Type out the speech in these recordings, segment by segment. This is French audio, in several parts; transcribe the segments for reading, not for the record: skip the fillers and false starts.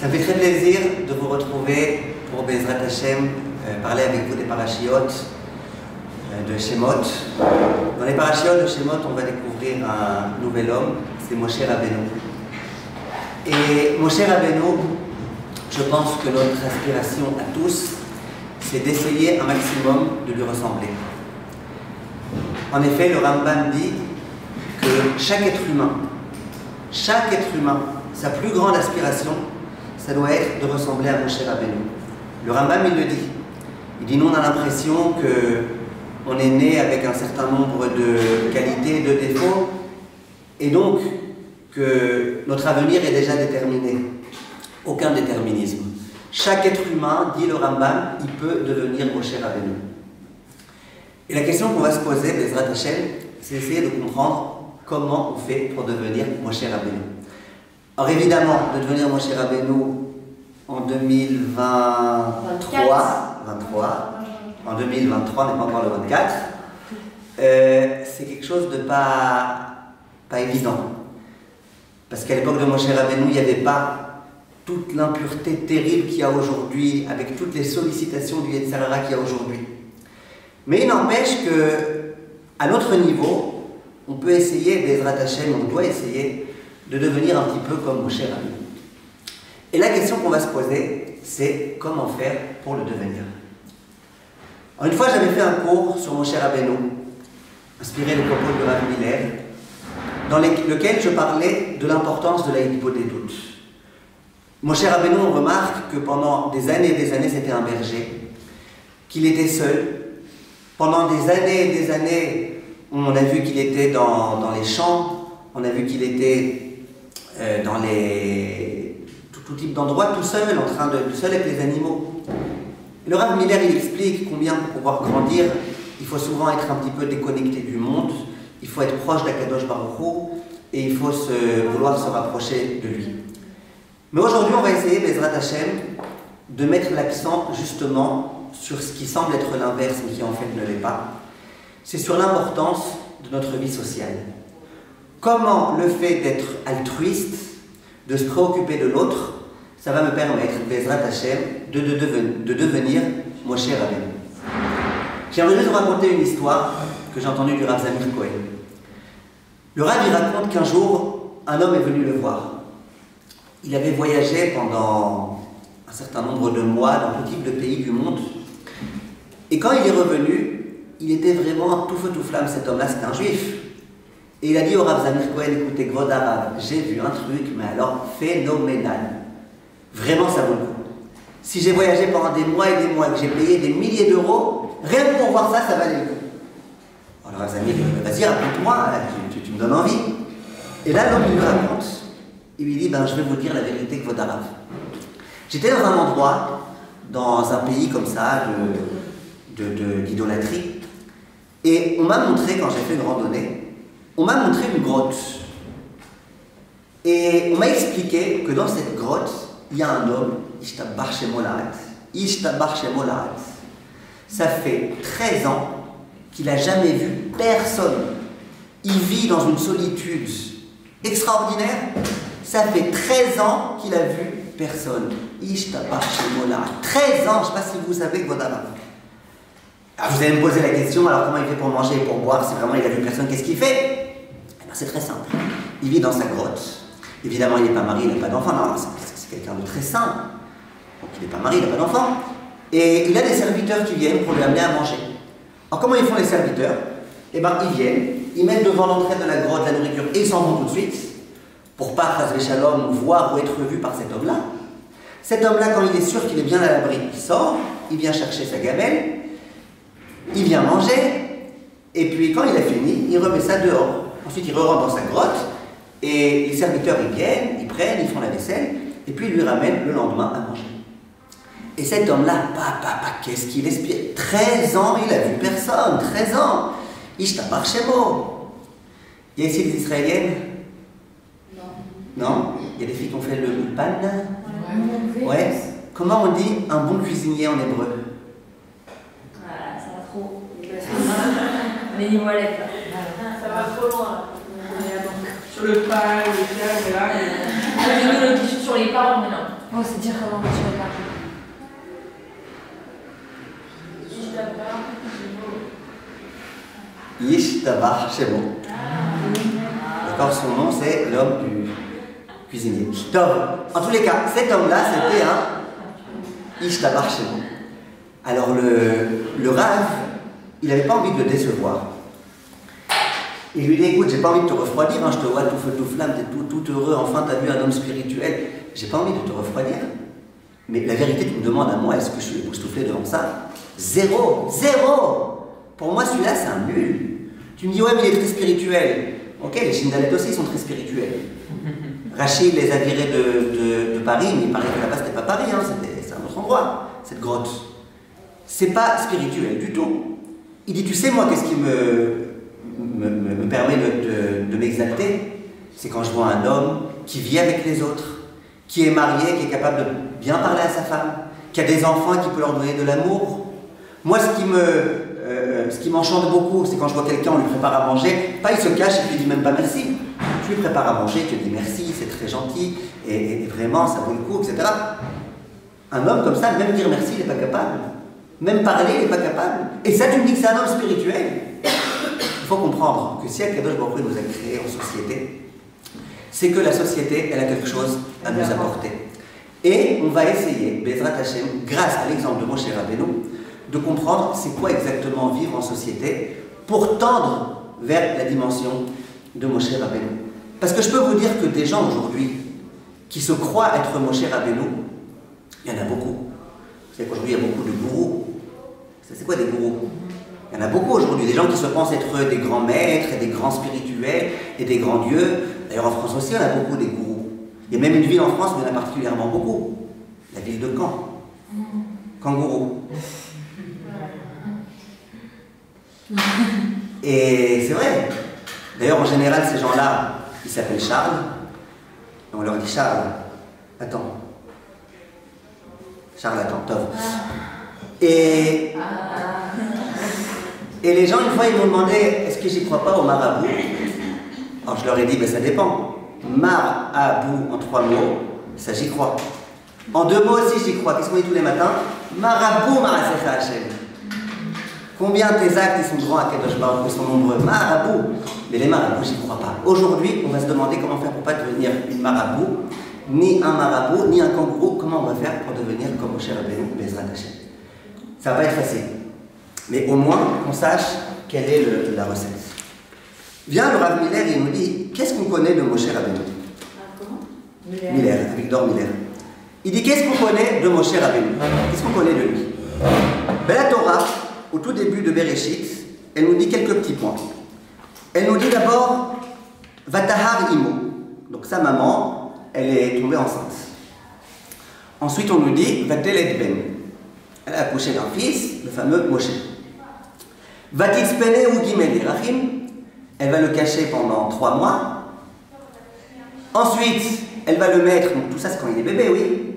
Ça me fait très plaisir de vous retrouver pour Bezrat Hashem, parler avec vous des parachiotes de Shemot. Dans les parachiotes de Shemot, on va découvrir un nouvel homme, c'est Moshe Rabbeinu. Et Moshe Rabbeinu, je pense que notre aspiration à tous, c'est d'essayer un maximum de lui ressembler. En effet, le Rambam dit que chaque être humain, sa plus grande aspiration, ça doit être de ressembler à Moshe Rabbeinu. Le Rambam, il le dit. Il dit, nous, on a l'impression qu'on est né avec un certain nombre de qualités, de défauts, et donc que notre avenir est déjà déterminé. Aucun déterminisme. Chaque être humain, dit le Rambam, il peut devenir Moshe Rabbeinu. Et la question qu'on va se poser, Bezrat Hashem, c'est d'essayer de comprendre comment on fait pour devenir Moshe Rabbeinu. Alors évidemment, de devenir Moshe Rabbeinu en 2023, en 2023, on n'est pas encore le 24, c'est quelque chose de pas évident. Parce qu'à l'époque de Moshe Rabbeinu, il n'y avait pas toute l'impureté terrible qu'il y a aujourd'hui, avec toutes les sollicitations du Yetzer Hara qu'il y a aujourd'hui. Mais il n'empêche qu'à notre niveau, on peut essayer, Bezrat Hashem, on doit essayer de devenir un petit peu comme Moshe Rabbeinu. Et la question qu'on va se poser, c'est comment faire pour le devenir. Alors une fois, j'avais fait un cours sur Moshe Rabbeinu, inspiré des propos de Rav Miller, dans lequel je parlais de l'importance de la hitbot des doutes. Moshe Rabbeinu, on remarque que pendant des années, c'était un berger, qu'il était seul. Pendant des années, on a vu qu'il était dans les champs, on a vu qu'il était dans tout type d'endroits, tout seul, seul avec les animaux. Le Rav Miller, il explique combien pour pouvoir grandir, il faut souvent être un petit peu déconnecté du monde, il faut être proche d'Akadosh Baruch Hu, et il faut vouloir se rapprocher de lui. Mais aujourd'hui, on va essayer, Bezrat Hashem, de mettre l'accent justement sur ce qui semble être l'inverse, mais qui en fait ne l'est pas. C'est sur l'importance de notre vie sociale. Comment le fait d'être altruiste, de se préoccuper de l'autre, ça va me permettre, Bezrat Hashem, de devenir Moshe Rabbeinu. J'aimerais juste vous raconter une histoire que j'ai entendue du Rav Zamir Cohen. Le Rav, il raconte qu'un jour, un homme est venu le voir. Il avait voyagé pendant un certain nombre de mois dans tout type de pays du monde. Et quand il est revenu, il était vraiment tout feu tout flamme, cet homme-là, c'était un juif. Et il a dit au Rav Zamir Cohen, écoutez, Kvod Harav, j'ai vu un truc, mais alors phénoménal. Vraiment, ça vaut le coup. Si j'ai voyagé pendant des mois et des mois, et que j'ai payé des milliers d'euros, rien que pour voir ça, ça valait le coup. Alors Rav Zamir, vas-y, raconte-moi, tu me donnes envie. Et là, l'homme, il lui raconte. Il lui dit, je vais vous dire la vérité, Kvod Harav. J'étais dans un endroit, dans un pays comme ça, d'idolâtrie, et on m'a montré, quand j'ai fait une randonnée, on m'a montré une grotte. Et on m'a expliqué que dans cette grotte, il y a un homme, Ishtabar Shemo La'aretz. Ça fait 13 ans qu'il n'a jamais vu personne. Il vit dans une solitude extraordinaire. Ça fait 13 ans qu'il a vu personne. Ishtabar Shemo La'aretz. 13 ans, je ne sais pas si vous savez que votre avant. Alors vous allez me poser la question, alors comment il fait pour manger et pour boire? Si vraiment il a vu personne, qu'est-ce qu'il fait? C'est très simple. Il vit dans sa grotte. Évidemment, il n'est pas marié, il n'a pas d'enfant. Non, c'est quelqu'un de très sain. Donc il n'est pas marié, il n'a pas d'enfant. Et il a des serviteurs qui viennent pour lui amener à manger. Alors comment ils font les serviteurs? Ils viennent, ils mettent devant l'entrée de la grotte la nourriture et ils s'en vont tout de suite pour pas, Chas Shalom, voir ou être vu par cet homme-là. Cet homme-là, quand il est sûr qu'il est bien à l'abri, il sort, il vient chercher sa gamelle, il vient manger, et puis quand il a fini, il remet ça dehors. Ensuite, il rentre dans sa grotte, et les serviteurs, ils viennent, ils prennent, ils font la vaisselle, et puis ils lui ramènent le lendemain à manger. Et cet homme-là, qu'est-ce qu'il aspire? 13 ans, il a vu personne, 13 ans. Ishtabar Shemo. Il y a ici des Israéliennes? Non. Il y a des filles qui ont fait le pan? Ouais. Comment on dit un bon cuisinier en hébreu? Ça va trop. Les niveaux à l'aide. Ça va trop loin. Sur le pas, le pierre, et là. Nous, le sur les parents, mais non. Oh, c'est dire comment tu vas pas. Ish Tabar Shemo. D'accord, son nom c'est l'homme du cuisinier. Donc, en tous les cas, cet homme-là, c'était un Ish Tabar Shemo. Alors le Rav, il n'avait pas envie de le décevoir. Il lui dit, écoute, j'ai pas envie de te refroidir, hein, je te vois tout feu, tout flamme, t'es tout heureux, enfin t'as vu un homme spirituel. J'ai pas envie de te refroidir. Mais la vérité, tu me demandes à moi, est-ce que je suis époustouflé devant ça? Zéro. Pour moi, celui-là, c'est un nul. Tu me dis, ouais, mais il est très spirituel. Ok, les Shindalettes aussi sont très spirituels. Rachid les a virés de Paris, mais il paraît que là-bas, c'était pas Paris, hein, c'est un autre endroit, cette grotte. C'est pas spirituel du tout. Il dit, tu sais, moi, qu'est-ce qui me permet de m'exalter? C'est quand je vois un homme qui vit avec les autres, qui est marié, qui est capable de bien parler à sa femme, qui a des enfants et qui peut leur donner de l'amour. Moi, ce qui m'enchante beaucoup, c'est quand je vois quelqu'un, on lui prépare à manger, pas il se cache et puis il dit même pas merci. Je lui prépare à manger, il te dit merci, c'est très gentil, et vraiment, ça vaut le coup, etc. Un homme comme ça, même dire merci, il n'est pas capable. Même parler, il n'est pas capable. Et ça, tu me dis que c'est un homme spirituel. Il faut comprendre que si Akadosh Baruch Hu nous a créés en société, c'est que la société, elle a quelque chose à nous apporter. Et on va essayer, Bezrat Hashem, grâce à l'exemple de Moshe Rabbeinu, de comprendre c'est quoi exactement vivre en société pour tendre vers la dimension de Moshe Rabbeinu. Parce que je peux vous dire que des gens aujourd'hui qui se croient être Moshe Rabbeinu, il y en a beaucoup. Vous savez qu'aujourd'hui il y a beaucoup de gourous. C'est quoi des gourous? Il y en a beaucoup aujourd'hui, des gens qui se pensent être des grands maîtres, et des grands spirituels, et des grands dieux. D'ailleurs en France aussi, il y en a beaucoup des gourous. Il y a même une ville en France où il y en a particulièrement beaucoup. La ville de Caen. Kangourou. Et c'est vrai. D'ailleurs, en général, ces gens-là, ils s'appellent Charles. Et on leur dit Charles, attends. Charles, attends, Tov. Et les gens, une fois, ils m'ont demandé, est-ce que j'y crois pas au marabout? Alors je leur ai dit, ben ça dépend. Marabout en 3 mots, ça j'y crois. En 2 mots aussi j'y crois. Qu'est-ce qu'on dit tous les matins? Marabout, Marasecha Hashem. Combien tes actes ils sont grands à Kadosh Baruch Hu, ils sont nombreux? Marabout. Mais les marabouts, j'y crois pas. Aujourd'hui, on va se demander comment faire pour pas devenir une marabout, ni un marabout, ni un kangourou. Comment on va faire pour devenir comme Moshe Rabbeinu, Bezrat Hashem? Ça va pas être facile. Mais au moins, qu'on sache quelle est la recette. Vient le Rav Miller et il nous dit, qu'est-ce qu'on connaît de Moshe Rabbeinu? Miller, Victor Miller. Il dit, qu'est-ce qu'on connaît de Moshe Rabbeinu? Qu'est-ce qu'on connaît de lui? Ben, la Torah, au tout début de Bereshit, elle nous dit quelques petits points. Elle nous dit d'abord, Vatahar Imo. Donc sa maman, elle est tombée enceinte. Ensuite, on nous dit, Vatelet Ben. Elle a accouché d'un fils, le fameux Moshe. Vatitzpene ou Gimel Yerachim. Elle va le cacher pendant 3 mois. Ensuite, elle va le mettre, donc tout ça c'est quand il est bébé, oui.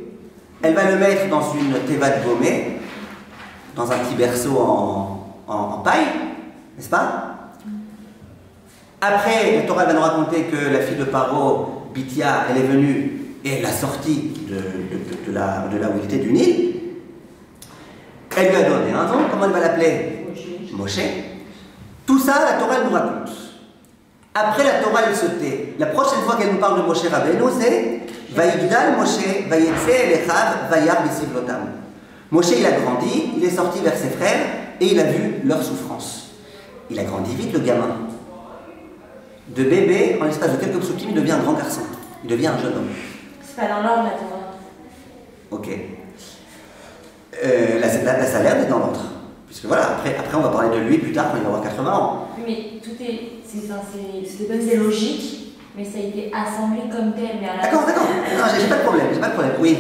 Elle va le mettre dans une teva de gomé, dans un petit berceau en paille, n'est-ce pas? Après, la Torah va nous raconter que la fille de Paro, Bithia, elle est venue et elle l'a sorti de là où il était du Nil. Elle lui a donné un nom, comment elle va l'appeler? Moshe. Tout ça, la Torah elle nous raconte. Après, la Torah elle se tait. La prochaine fois qu'elle nous parle de Moshe Rabbeinu, c'est Vayigdal Moshe, Vayetse Elechav, Vayar B'Sivlotam. Moshe, il a grandi, il est sorti vers ses frères et il a vu leur souffrance. Il a grandi vite, le gamin. De bébé, en l'espace de quelques psukim, il devient un grand garçon. Il devient un jeune homme. C'est pas dans l'ordre, la Torah. Ok. La salaire est dans l'ordre. Puisque voilà, après on va parler de lui plus tard quand il va avoir 80 ans. Oui, mais tout est. C'est logique, mais ça a été assemblé comme tel. D'accord. Non, j'ai pas de problème, oui.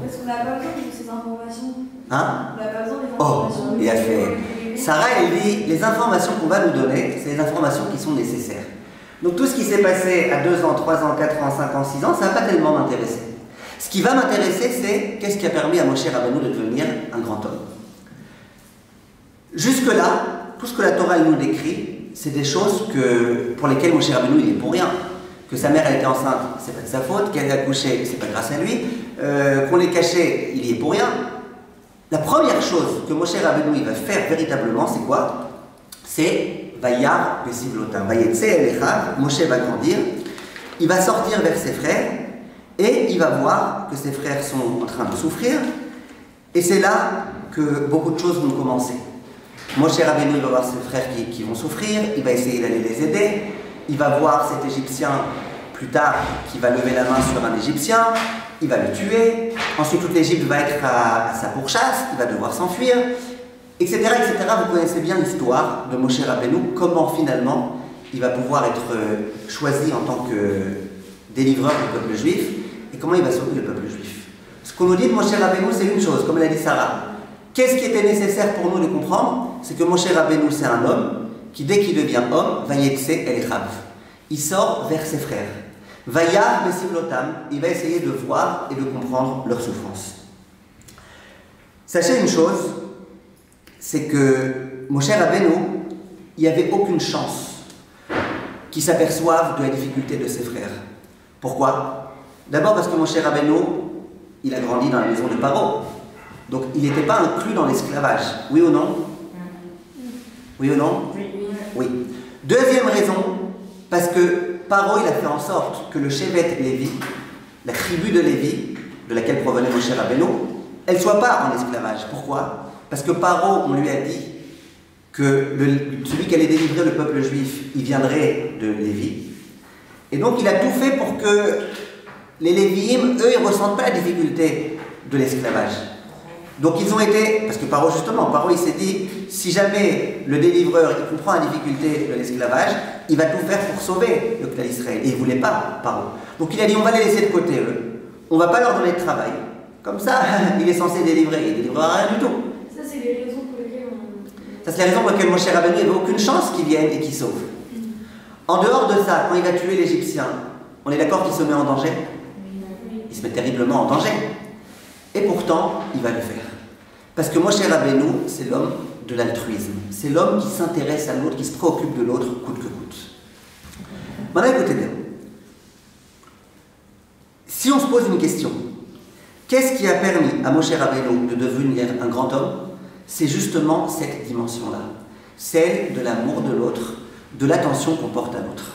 Parce qu'on n'a pas besoin de ces informations. Hein? On n'a pas besoin des Oh, informations. et elle fait. Sarah, elle dit les informations qu'on va nous donner, c'est les informations qui sont nécessaires. Donc tout ce qui s'est passé à 2 ans, 3 ans, 4 ans, 5 ans, 6 ans, ça ne va pas tellement m'intéresser. Ce qui va m'intéresser, c'est qu'est-ce qui a permis à Moshe Rabbeinu de devenir un grand homme. Jusque-là, tout ce que la Torah nous décrit, c'est des choses pour lesquelles Moshe Rabbeinu il est pour rien. que sa mère elle était enceinte, c'est pas de sa faute, qu'elle a accouché, c'est pas grâce à lui, qu'on l'ait caché, il y est pour rien. La première chose que Moshe Rabbeinu il va faire véritablement, c'est quoi? C'est Vayar Besivlotam. Vayetse Elechav, Moshe va grandir, il va sortir vers ses frères et il va voir que ses frères sont en train de souffrir. Et c'est là que beaucoup de choses vont commencer. Moshe Rabbeinu il va voir ses frères qui vont souffrir, il va essayer d'aller les aider, il va voir cet Égyptien plus tard qui va lever la main sur un Égyptien, il va le tuer, ensuite toute l'Égypte va être à sa pourchasse, il va devoir s'enfuir, etc., etc. Vous connaissez bien l'histoire de Moshe Rabbeinu, comment finalement il va pouvoir être choisi en tant que délivreur du peuple juif, et comment il va sauver le peuple juif. Ce qu'on nous dit de Moshe Rabbeinu, c'est une chose, comme l'a dit Sarah. Qu'est-ce qui était nécessaire pour nous de comprendre? C'est que Moshe Rabbeinu, c'est un homme qui, dès qu'il devient homme, va yetse el Echav. Il sort vers ses frères. Vayar besivlotam, il va essayer de voir et de comprendre leur souffrance. Sachez une chose, c'est que Moshe Rabbeinu, il n'y avait aucune chance qu'il s'aperçoive de la difficulté de ses frères. Pourquoi? D'abord parce que Moshe Rabbeinu, il a grandi dans la maison de Paro. Donc il n'était pas inclus dans l'esclavage. Oui ou non? Oui ou non? Oui. Deuxième raison, parce que Paro, il a fait en sorte que le Shevet Lévi, la tribu de Lévi, de laquelle provenait Moshe Rabbeinu, elle ne soit pas en esclavage. Pourquoi? Parce que Paro, on lui a dit que celui qui allait délivrer le peuple juif, il viendrait de Lévi. Et donc il a tout fait pour que les Lévi'im, eux, ils ne ressentent pas la difficulté de l'esclavage. Donc ils ont été, parce que Paro justement, Paro il s'est dit, si jamais le délivreur il comprend la difficulté de l'esclavage, il va tout faire pour sauver le clan d'Israël. Et il ne voulait pas, Paro. Donc il a dit, on va les laisser de côté eux, on ne va pas leur donner de travail. Comme ça, il est censé délivrer, il ne délivrera rien du tout. Ça, c'est les raisons pour lesquelles Ça c'est la raison pour laquelle Moshe Rabbeinu n'avait aucune chance qu'il vienne et qu'il sauve. En dehors de ça, quand il va tuer l'Égyptien, on est d'accord qu'il se met en danger? Il se met terriblement en danger. Et pourtant, il va le faire. Parce que Moshe Rabbeinu, c'est l'homme de l'altruisme. C'est l'homme qui s'intéresse à l'autre, qui se préoccupe de l'autre, coûte que coûte. Maintenant, écoutez bien. Si on se pose une question, qu'est-ce qui a permis à Moshe Rabbeinu de devenir un grand homme? C'est justement cette dimension-là. Celle de l'amour de l'autre, de l'attention qu'on porte à l'autre.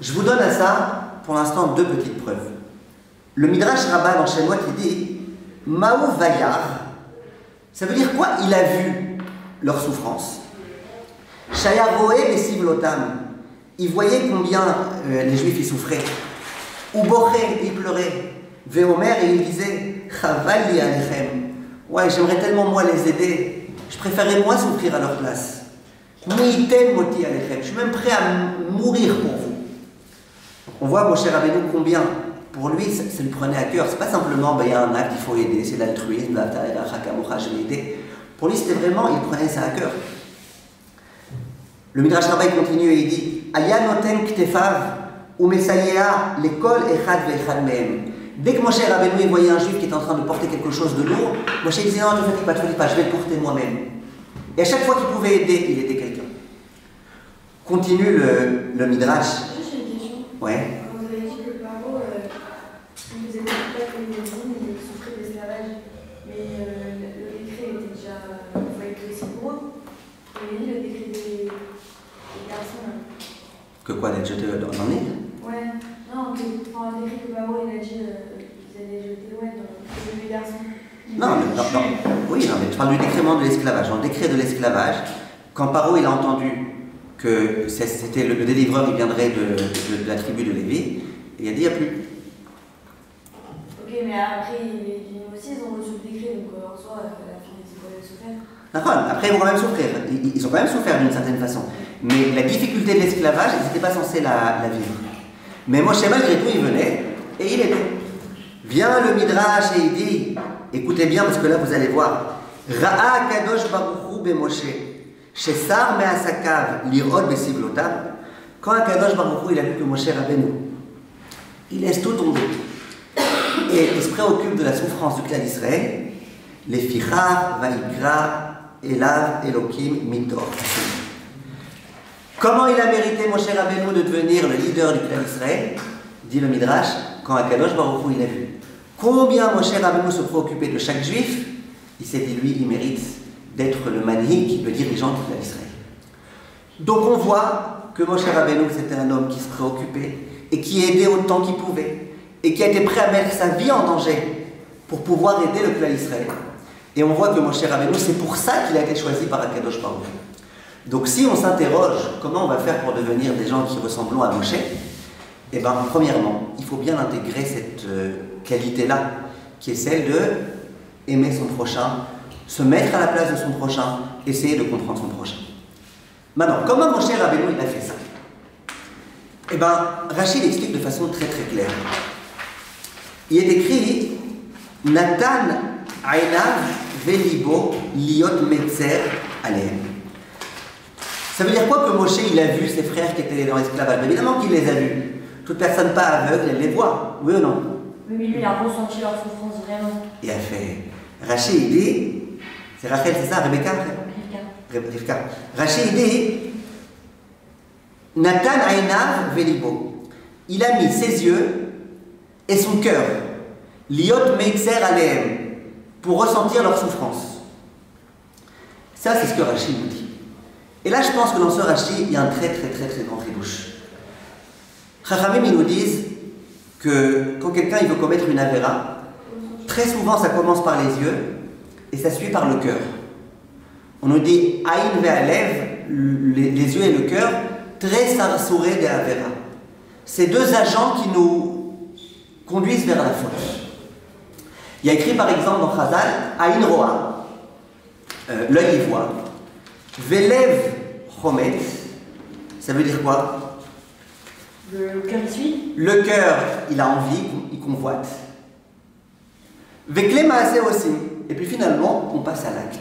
Je vous donne à ça, pour l'instant, deux petites preuves. Le Midrash Rabbah dans Shemot, il dit Maou Vayar, ça veut dire quoi? Il a vu leur souffrance. Shayaroé et Sivlotam, il voyait combien les Juifs y souffraient. Uboré, il pleurait. Véomer, et il disait Chavali alechem. Ouais, j'aimerais tellement moi les aider. Je préférerais moi souffrir à leur place. Miiten moti alechem. Je suis même prêt à mourir pour vous. On voit Moshe Rabbeinu combien. Pour lui, ça lui prenait à cœur. C'est pas simplement, il y a un acte, il faut aider, c'est l'altruisme, je vais aider. Pour lui, c'était vraiment, il prenait ça à cœur. Le Midrash Rabbah continue et il dit Aya noten ktefav ou mesayea l'école echad ve'echad mehem. Dès que Moshe Rabbeinu voyait un juif qui était en train de porter quelque chose de lourd, Moshe disait non, ne te fatigue pas, je vais le porter moi-même. Et à chaque fois qu'il pouvait aider, il aidait quelqu'un. Continue le Midrash. Juste une question. Ouais. Vous avez dit que Paro, il faisait pas comme les hommes, il souffrait d'esclavage. Mais le décret était déjà. Il fallait que c'est pour eux. Vous avez dit le décret des garçons. Là. Que quoi, d'être jeté dans l'île? Ouais. Non, enfin, le décret que Paro il a dit qu'ils allaient jeter dans les garçons. Non, oui, non, mais tu parles du décrément de l'esclavage. Dans le décret de l'esclavage, quand Paro il a entendu que c'était le délivreur, il viendrait de la tribu de Lévi, il a dit il n'y a plus. Ok, mais après, les aussi, ils ont reçu le décret, donc en soi, la fille, ils pourraient souffrir. D'accord, après ils vont quand même souffrir. Ils ont quand même souffert d'une certaine façon. Mais la difficulté de l'esclavage, ils n'étaient pas censés la vivre. Mais Moshe, malgré tout, il venait et il aidait. Vient le Midrash et il dit, écoutez bien parce que là vous allez voir, Ra'a Kadosh Baruch Hu be Moshe, Shesar me'asakav lirod besivlotam. Quand Kadosh Baruch Hu il a vu que Moshe Rabbeinu, il laisse tout tomber et il se préoccupe de la souffrance du clan d'Israël, les ficha vaikra elav elokim mitor. Comment il a mérité Moshe Rabbeinu de devenir le leader du clan d'Israël? dit le Midrash, quand Akadosh Baruch Hu il a vu combien Moshe Rabbeinu se préoccupait de chaque juif, il s'est dit, lui, il mérite d'être le manhig, le dirigeant de l'Israël. Donc on voit que Moshe Rabbeinu, c'était un homme qui se préoccupait et qui aidait autant qu'il pouvait et qui a été prêt à mettre sa vie en danger pour pouvoir aider le clan Israël. Et on voit que Moshe Rabbeinu, c'est pour ça qu'il a été choisi par Akadosh Baruch Hu. Donc si on s'interroge comment on va faire pour devenir des gens qui ressemblent à Moshe, eh bien, premièrement, il faut bien intégrer cette qualité-là, qui est celle de aimer son prochain, se mettre à la place de son prochain, essayer de comprendre son prochain. Maintenant, comment Moshe Rabbeinu il a fait ça? Eh bien, Rachid explique de façon très très claire. Il est écrit Natan Ainav Velibo Liot Metzer Aleem. Ça veut dire quoi que Moshe il a vu ses frères qui étaient dans l'esclavage? Évidemment qu'il les a vus. Toute personne pas aveugle, elle les voit, oui ou non? Oui, mais lui, il a ressenti leur souffrance vraiment. Il a fait. Rachid il dit, c'est Rachel, c'est ça, Rebecca? Rivka. Rachid il dit, Natan Ainav Velibo. Il a mis ses yeux et son cœur, Liot Meitzer Aleem, pour ressentir leur souffrance. Ça, c'est ce que Rachid nous dit. Et là, je pense que dans ce Rachid, il y a un très très très très grand ridouche. Chachamim, ils nous disent que quand quelqu'un il veut commettre une avéra, très souvent ça commence par les yeux et ça suit par le cœur. On nous dit Aïn ve'alev, les yeux et le cœur, très sarsouré de avéra. C'est deux agents qui nous conduisent vers la faute. Il y a écrit par exemple dans Chazal Aïn roa, l'œil y voit, ve'lev chomet, ça veut dire quoi? Le cœur suit. Le cœur, il a envie, il convoite. Vekle maaseh aussi. Et puis finalement, on passe à l'acte.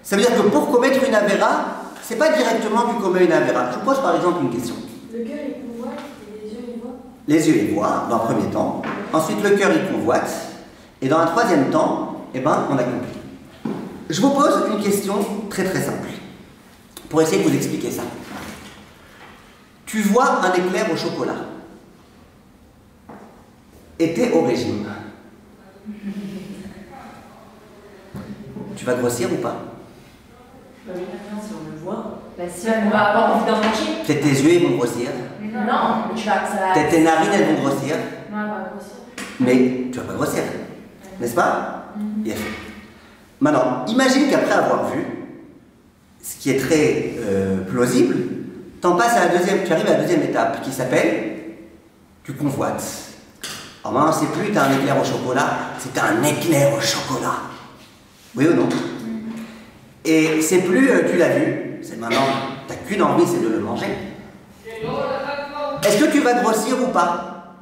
Ça veut dire que pour commettre une avéra, c'est pas directement du commet une avéra. Je vous pose par exemple une question. Le cœur il convoite et les yeux ils voient. Les yeux ils voient dans un premier temps. Ensuite le cœur il convoite. Et dans un troisième temps, eh ben, on accomplit. Je vous pose une question très très simple pour essayer de vous expliquer ça. Tu vois un éclair au chocolat. Et t'es au régime. Tu vas grossir ou pas? Si on le voit, si on va avoir envie d'en manger. Peut-être tes yeux ils vont grossir. Non, mais ça va. Peut-être tes narines elles vont grossir. Non, elle va grossir. Mais tu vas pas grossir. N'est-ce pas? Bien fait. Maintenant, imagine qu'après avoir vu, ce qui est très plausible, tu arrives à la deuxième étape qui s'appelle tu convoites. Alors maintenant, c'est plus tu as un éclair au chocolat, c'est un éclair au chocolat. Oui ou non? Et c'est plus tu l'as vu, c'est maintenant, tu n'as qu'une envie, c'est de le manger. Est-ce que tu vas grossir ou pas?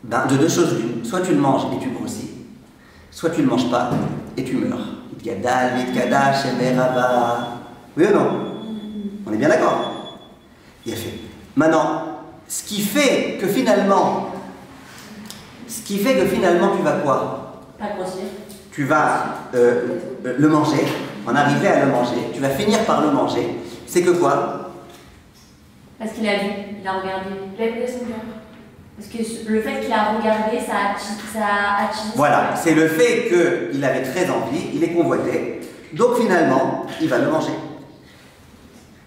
Ben, de deux choses l'une. Soit tu le manges et tu grossis, soit tu ne le manges pas et tu meurs. Itgadal, Itkada, Shemer, Abba. Oui ou non? On est bien d'accord? Il a fait. Maintenant, ce qui fait que finalement tu vas quoi? Pas grossir. Tu vas le manger, en arriver à le manger, tu vas finir par le manger. C'est que quoi? Parce qu'il a vu, il a regardé. Il a appelé son cœur. Parce que le fait qu'il a regardé, ça a attisé. Voilà, c'est le fait qu'il avait très envie, il est convoité, donc finalement, il va le manger.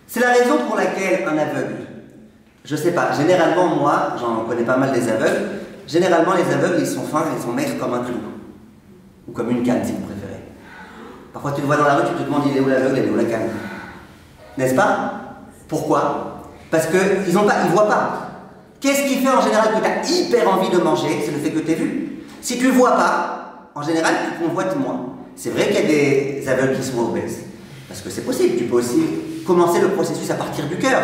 C'est la raison pour laquelle un aveugle, je sais pas, généralement moi, j'en connais pas mal des aveugles, généralement les aveugles ils sont fins, ils sont maigres comme un clou. Ou comme une canne si vous préférez. Parfois tu le vois dans la rue, tu te demandes il est où l'aveugle, il est où la canne. N'est-ce pas? Pourquoi? Parce qu'ils ne voient pas. Qu'est-ce qui fait en général que tu as hyper envie de manger? C'est le fait que tu as vu. Si tu ne vois pas, en général tu convoites moins. C'est vrai qu'il y a des aveugles qui sont obèses. Parce que c'est possible, tu peux aussi commencer le processus à partir du cœur.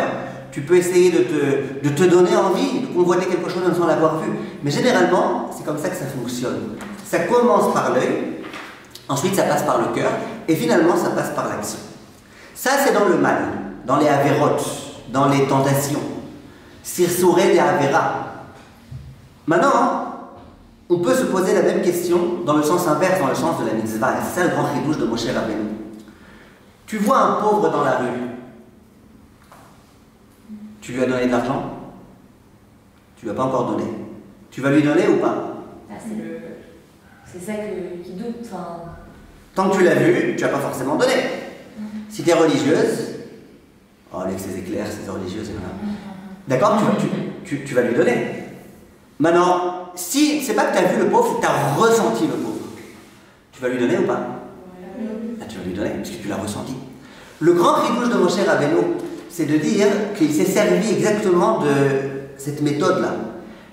Tu peux essayer de te donner envie, de convoiter quelque chose sans l'avoir vu. Mais généralement, c'est comme ça que ça fonctionne. Ça commence par l'œil, ensuite ça passe par le cœur, et finalement ça passe par l'action. Ça c'est dans le mal, dans les avérotes, dans les tentations. Sirsouré des avéras. Maintenant, on peut se poser la même question dans le sens inverse, dans le sens de la mitzvah. Et c'est ça le grand chidouche de Moshe Rabbeinu. Tu vois un pauvre dans la rue, tu lui as donné de l'argent? Tu ne lui as pas encore donné. Tu vas lui donner ou pas? Ah, c'est ça qui doute. Enfin... Tant que tu l'as vu, tu n'as pas forcément donné. Si tu es religieuse, oh, avec ses éclairs, ses religieuses, d'accord, tu vas lui donner. Maintenant, si c'est pas que tu as vu le pauvre, c'est que tu as ressenti le pauvre. Tu vas lui donner ou pas? Ah, tu vas lui donner, parce que tu l'as ressenti. Le grand chidouche de Moshe Rabbeinu, c'est de dire qu'il s'est servi exactement de cette méthode-là.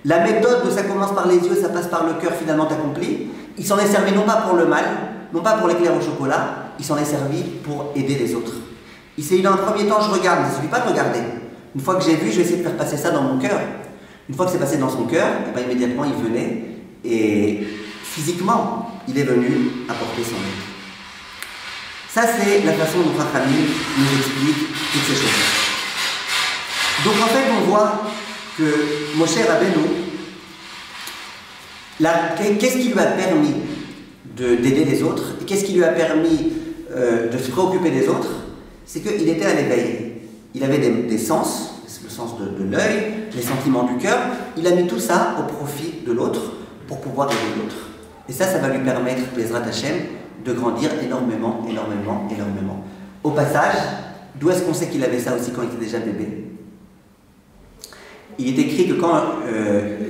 La méthode de ça commence par les yeux, ça passe par le cœur, finalement t'accomplit. Il s'en est servi non pas pour le mal, non pas pour l'éclair au chocolat, il s'en est servi pour aider les autres. Il s'est dit dans un premier temps, je regarde, mais il ne suffit pas de regarder. Une fois que j'ai vu, je vais essayer de faire passer ça dans mon cœur. Une fois que c'est passé dans son cœur, et bien immédiatement il venait et physiquement, il est venu apporter son aide. Ça, c'est la façon dont Rachamim nous explique toutes ces choses. Donc en fait, on voit que Moshe Rabbeinu, qu'est-ce qui lui a permis d'aider les autres et qu'est-ce qui lui a permis de se préoccuper des autres? C'est qu'il était à l'éveil. Il avait des sens, le sens de l'œil, les sentiments du cœur. Il a mis tout ça au profit de l'autre pour pouvoir aider l'autre. Et ça va lui permettre, Bezrat Hashem, de grandir énormément. Au passage, d'où est-ce qu'on sait qu'il avait ça aussi quand il était déjà bébé? Il est écrit que quand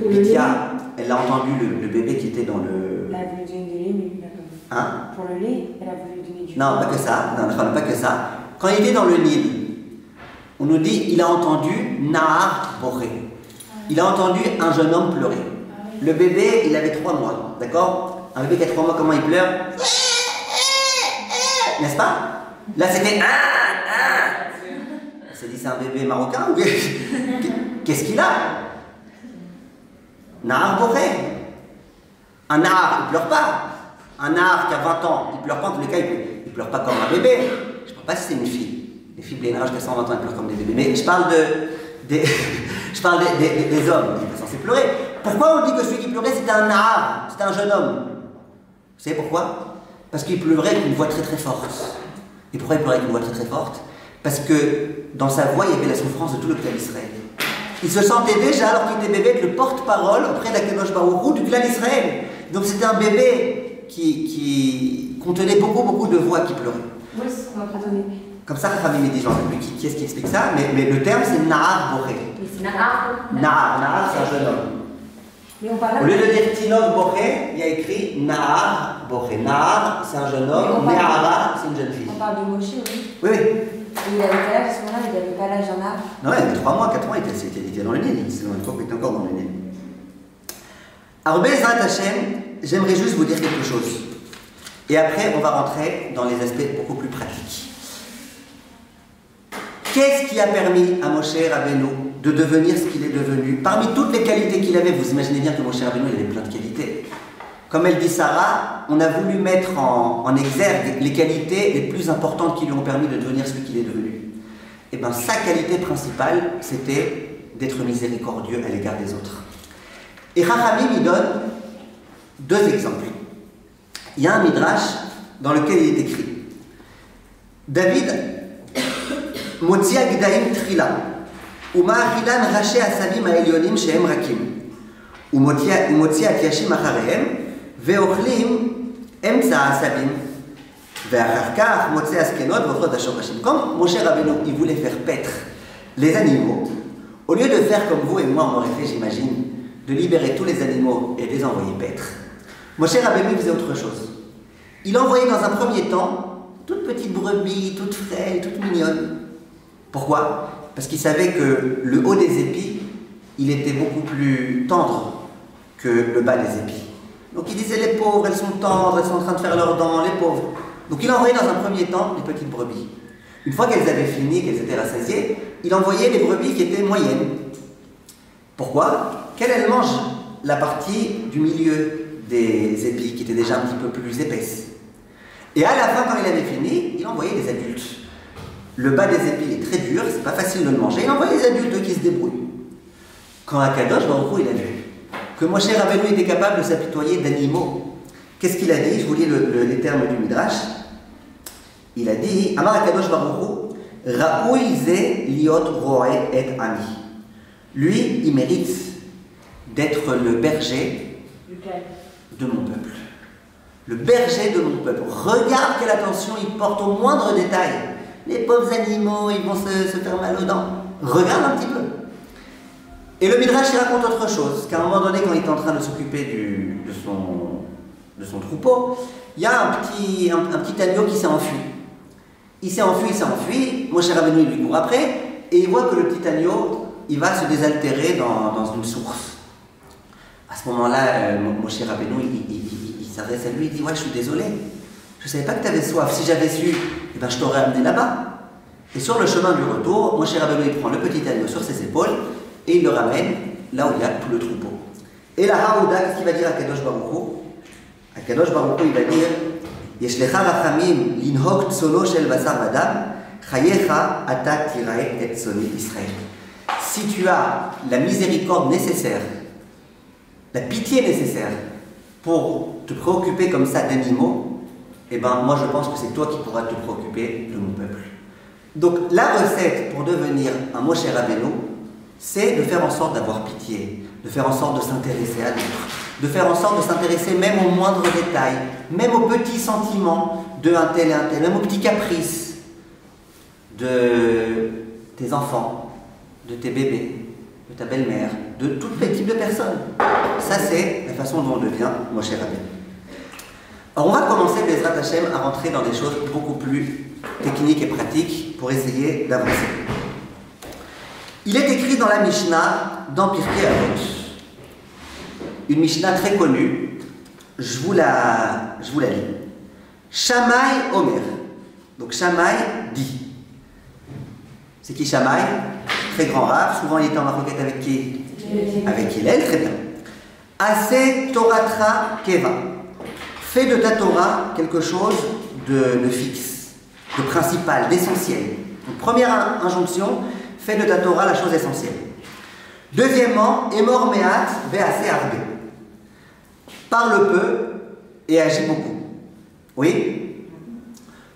Bithia, elle a entendu le bébé qui était dans le... Elle a voulu donner du lait, mais lui, il a pas voulu. Hein? Pour le lait, elle a voulu donner du Non, pas que ça. Non, pas que ça. Quand il était dans le Nil, on nous dit il a entendu Nahar Boré. Il a entendu un jeune homme pleurer. Le bébé, il avait 3 mois, d'accord? Un bébé qui a 3 mois, comment il pleure? N'est-ce pas? Là, c'était on s'est dit c'est un bébé marocain ou qu'est-ce qu'il a? Nahar Boré. Un Nahar, il pleure pas. Un Nahar qui a 20 ans, il pleure pas, en tous les cas, il pleure pas comme un bébé. Je ne parle pas si c'est une fille. Les filles blénards jusqu'à 120 ans, elles pleurent comme des bébés. Mais je parle des hommes, ils sont censés pleurer. Pourquoi on dit que celui qui pleurait c'était un Nahar, c'était un jeune homme? Vous savez pourquoi? Parce qu'il pleurait avec une voix très très forte. Et pourquoi il pleurait avec une voix très très forte? Parce que dans sa voix, il y avait la souffrance de tout le clan d'Israël. Il se sentait déjà, alors qu'il était bébé, être le porte-parole auprès d'Akadosh Baruch Hu du clan d'Israël. Donc c'était un bébé qui contenait beaucoup de voix qui pleuraient. Oui, c'est ce qu'on m'a pas donné. Comme ça, Rachamim dit, j'en sais plus qui est-ce qui explique ça, mais le terme c'est Nahar Boré. Mais c'est Nahar. Nahar, c'est un jeune homme. Mais on parle Au lieu de dire Tinok Boré, il y a écrit Nahar Boré. Nahar, c'est un jeune homme, Nehara, c'est une jeune fille. On parle de Moshe, oui. Oui. Et il avait quel âge à ce moment-là? Il n'avait pas l'âge d'un arbre. Non, il avait 3 mois, 4 mois, il était dans le Nil. C'est une fois qu'il était encore dans le Nil. Alors, Bezrat Hashem, j'aimerais juste vous dire quelque chose. Et après, on va rentrer dans les aspects beaucoup plus pratiques. Qu'est-ce qui a permis à Moshe Rabbeinu de devenir ce qu'il est devenu? Parmi toutes les qualités qu'il avait, vous imaginez bien que Moshe Rabbeinu il avait plein de qualités. Comme elle dit Sarah, on a voulu mettre en exergue les qualités les plus importantes qui lui ont permis de devenir celui qu'il est devenu. Et bien, sa qualité principale, c'était d'être miséricordieux à l'égard des autres. Et Rachamim, il donne 2 exemples. Il y a un midrash dans lequel il est écrit David Motzia Gdaim Trila Uma'achilan Raché Asabim Ha'elyonim Shehem Rakim Umotzia Atiashim Acharehem Ve'ochlim Emtsa Asabim Ve'achar Kach Motzia Askenot V'ochrot Ashorashim. Comme Moshe Rabbeinu, il voulait faire paître les animaux, au lieu de faire comme vous et moi on aurait fait, j'imagine, de libérer tous les animaux et de les envoyer paître, Moshe Rabbeinu faisait autre chose. Il envoyait dans un premier temps toute petite brebis, toute frêle, toute mignonne. Pourquoi? Parce qu'il savait que le haut des épis, il était beaucoup plus tendre que le bas des épis. Donc il disait, les pauvres, elles sont tendres, elles sont en train de faire leurs dents, les pauvres. Donc il envoyait dans un premier temps les petites brebis. Une fois qu'elles avaient fini, qu'elles étaient rassasiées, il envoyait les brebis qui étaient moyennes. Pourquoi? Qu'elles mangent la partie du milieu des épis, qui étaient déjà un petit peu plus épaisses. Et à la fin, quand il avait fini, il envoyait des adultes. Le bas des épis est très dur, c'est pas facile de le manger, il envoyait des adultes qui se débrouillent. Quand Akadosh Baruch Hu, il a vu que Moshe Rabbeinu était capable de s'apitoyer d'animaux, qu'est-ce qu'il a dit? Je vous lis les termes du Midrash. Il a dit Amar Akadosh Baruch Hu, Raoui ze liot roe et ani. Lui, il mérite d'être le berger de mon peuple. Le berger de mon peuple. Regarde quelle attention il porte au moindre détail. Les pauvres animaux, ils vont se faire mal aux dents. Regarde un petit peu. Et le Midrash il raconte autre chose, qu'à un moment donné, quand il est en train de s'occuper de son troupeau, il y a un petit agneau qui s'est enfui. Il s'est enfui, Moshe Rabbeinu lui court après, et il voit que le petit agneau, il va se désaltérer dans une source. À ce moment-là, Moshe Rabbeinu, il s'adresse à lui, il dit « Ouais, je suis désolé, je ne savais pas que tu avais soif, si j'avais su, eh ben, je t'aurais amené là-bas. » Et sur le chemin du retour, Moshe Rabbeinu, il prend le petit agneau sur ses épaules, et il le ramène là où il y a tout le troupeau. Et la Haouda, qu'est-ce qu'il va dire à Kadosh Baruch Hu? À Kadosh Baruch Hu, il va dire Yeshlecha rachamim linhok tsono shel basar vadam chayecha ata tirae et tsoni Israël. Si tu as la miséricorde nécessaire, la pitié nécessaire pour te préoccuper comme ça d'animaux, eh ben moi je pense que c'est toi qui pourras te préoccuper de mon peuple. Donc la recette pour devenir un Moshe Rabbeinu, c'est de faire en sorte d'avoir pitié, de faire en sorte de s'intéresser à l'autre, de faire en sorte de s'intéresser même aux moindres détails, même aux petits sentiments de un tel et un tel, même aux petits caprices de tes enfants, de tes bébés, de ta belle-mère, de tout type de personnes. Ça, c'est la façon dont on devient Moshe Rabbeinu. Alors, on va commencer, Bezrat Hashem, à rentrer dans des choses beaucoup plus techniques et pratiques pour essayer d'avancer. Il est écrit dans la Mishnah, dans Pirkei Avot, une Mishnah très connue, je vous la lis. Shammai Omer. Donc Shammai dit. C'est qui Shammai? Très grand rave, souvent il était en maroquette avec qui? Avec Hillel, très bien. Ase Toratra Keva. Fais de ta Torah quelque chose de fixe, de principal, d'essentiel. Donc première injonction, fais de ta Torah la chose essentielle. Deuxièmement, Emor Meat Ve'ase Arbe. Parle peu et agis beaucoup. Oui.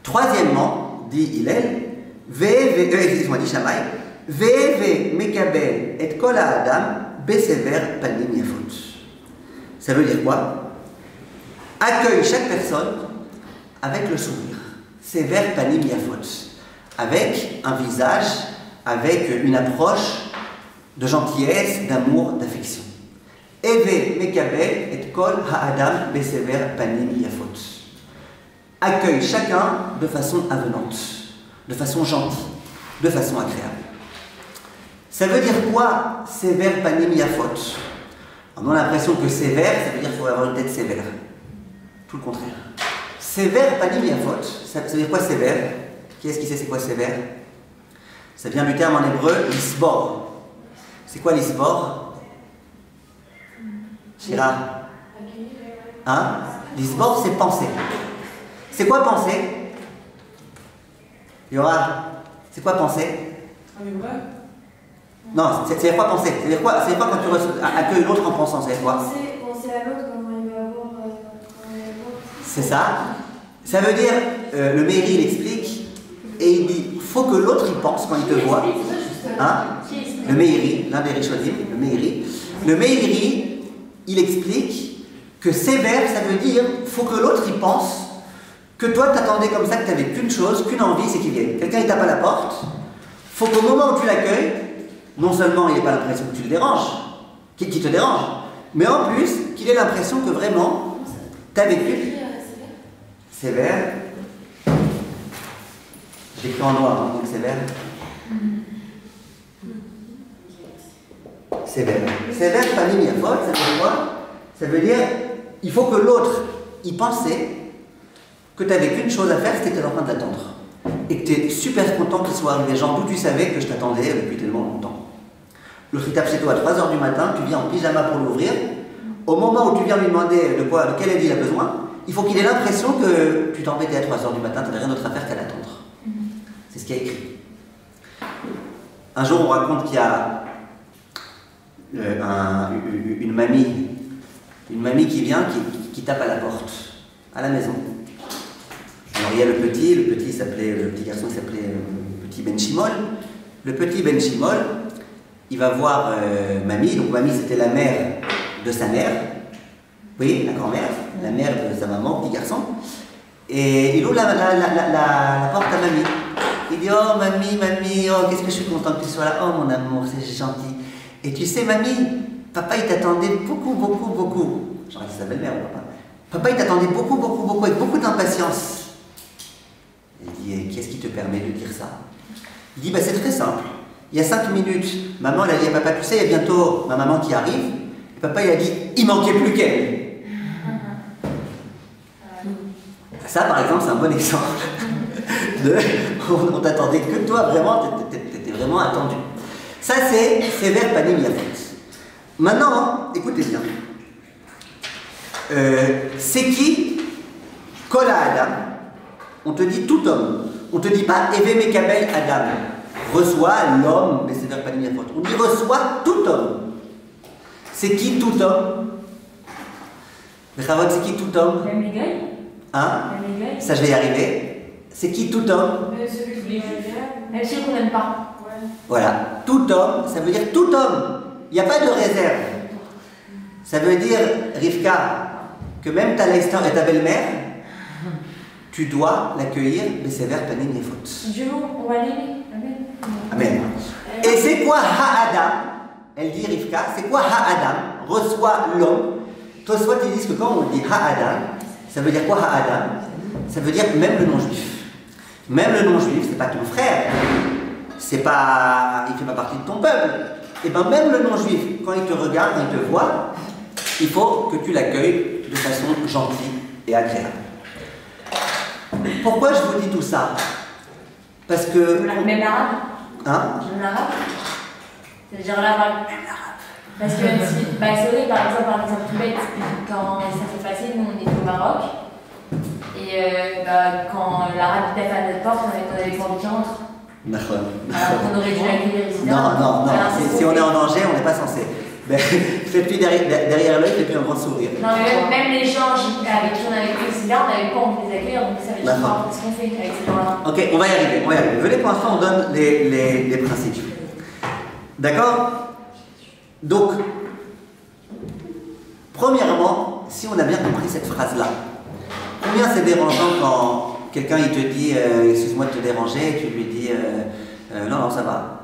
Troisièmement, dit Hillel, dit Shammai, Ve'eve Mekabel et Kol Adam Besever Panim Yafot. Ça veut dire quoi? Accueille chaque personne avec le sourire. Sever Panim Yafot. Avec un visage, avec une approche de gentillesse, d'amour, d'affection. Eve Mekabel et Kol Ha'adam Besever Panim Yafot. Accueille chacun de façon avenante, de façon gentille, de façon agréable. Ça veut dire quoi, Sever Panim Yafot? On a l'impression que sévère, ça veut dire qu'il faut avoir une tête sévère. Tout le contraire. Sévère Panim Yafot, ça veut dire quoi sévère? Qui est-ce qui sait c'est quoi sévère? Ça vient du terme en hébreu, lisbor. C'est quoi lisbor? Shira. Hein? Lisbor, c'est penser. C'est quoi penser? Yora, c'est quoi penser? En hébreu? Non, c'est quoi penser? C'est quoi quand tu accueilles l'autre en pensant? C'est quoi? Penser à l'autre, comment il va avoir. C'est ça. Ça veut dire, le Meiri il explique, et il dit, il faut que l'autre y pense quand il te voit. Hein? Le Meiri, l'un des Rishonim, le Meiri, il explique que sévère, ça veut dire, il faut que l'autre y pense, que toi t'attendais comme ça, que tu n'avais qu'une chose, qu'une envie, c'est qu'il vienne. Quelqu'un il tape à la porte, il faut qu'au moment où tu l'accueilles, non seulement il n'ait pas l'impression que tu le déranges, qu'il te dérange, mais en plus qu'il ait l'impression que vraiment tu as vécu. Sévère. J'écris en noir, hein, donc sévère. Sévère. Sévère, Panim Yafot, ça veut dire quoi? Ça veut dire il faut que l'autre y pensait que tu n'avais qu'une chose à faire, c'était que tu étais en train de l'attendre. Et que tu es super content qu'il soit arrivé. Genre, d'où tu savais que je t'attendais depuis tellement longtemps. L'autre il tape chez toi à 3h du matin, tu viens en pyjama pour l'ouvrir. Au moment où tu viens lui demander de quel aide il a besoin, il faut qu'il ait l'impression que tu t'embêtais à 3h du matin, tu n'avais rien d'autre à faire qu'à l'attendre. C'est ce qu'il y a écrit. Un jour, on raconte qu'il y a une mamie qui vient, qui tape à la porte, à la maison. Alors il y a le petit garçon s'appelait petit Ben Shimol. Le petit Ben Shimol, il va voir mamie, donc mamie c'était la mère de sa mère, oui, la grand-mère, la mère de sa maman, petit garçon, et il ouvre la porte à mamie. Il dit, oh mamie, oh qu'est-ce que je suis content que tu sois là, oh mon amour, c'est gentil. Et tu sais mamie, papa il t'attendait beaucoup. J'aurais dit sa belle-mère ou papa. Papa il t'attendait beaucoup, avec beaucoup d'impatience. Il dit, qu'est-ce qui te permet de dire ça? Il dit, bah c'est très simple. Il y a 5 minutes, maman elle a dit à papa, tu sais, il y a bientôt ma maman qui arrive. Et papa il a dit, il manquait plus qu'elle. Ça par exemple c'est un bon exemple. On t'attendait que toi, vraiment, t'étais vraiment attendu. Ça c'est sévère panim yafot. Maintenant, écoutez bien. C'est qui Kola Adam. On te dit tout homme. On te dit pas Eve Mekabel Adam. Reçoit l'homme, mais sévère panim yafot. On dit reçoit tout homme. C'est qui tout homme? C'est qui tout homme? Même les gars. Hein? Ça je vais y arriver. C'est qui tout homme? Même ceux qu'on n'aime pas. Voilà, tout homme, ça veut dire tout homme. Il n'y a pas de réserve. Ça veut dire, Rivka, que même ta Leicester et ta belle-mère, tu dois l'accueillir, mais sévère panim yafot. Dieu, on va l'aimer. Amen. Amen. Et c'est quoi ha-adam? Elle dit, Rivka, c'est quoi ha-adam? Reçoit l'homme. Toi, soit ils disent que quand on dit ha-adam, ça veut dire quoi ha-adam? Ça veut dire même le non-juif. Même le non-juif, c'est pas ton frère, c'est pas, il fait pas partie de ton peuple. Et bien même le non-juif, quand il te regarde, quand il te voit, il faut que tu l'accueilles de façon gentille et agréable. Pourquoi je vous dis tout ça? Parce que... Même l'arabe. Hein? Même l'arabe. C'est-à-dire l'arabe. Parce que c'est vrai, par exemple tout bête, quand ça s'est passé, nous on était au Maroc. Et quand l'arabe tape à notre porte, on avait pas envie qu'il rentre. Alors qu'on aurait dû l'accueillir ici. Non. Si on est en danger, on n'est pas censé. Fais-lui derrière l'œil, fais-lui un grand sourire. Non, mais même les gens avec qui on avait pris ces gars, on n'avait pas envie de les accueillir, donc ça veut dire ce qu'on fait avec ces gens-là. Ok, on va y arriver. Venez pour l'instant, on donne les principes. D'accord? Donc, premièrement, si on a bien compris cette phrase-là, combien c'est dérangeant quand quelqu'un il te dit excuse-moi de te déranger et tu lui dis non, ça va.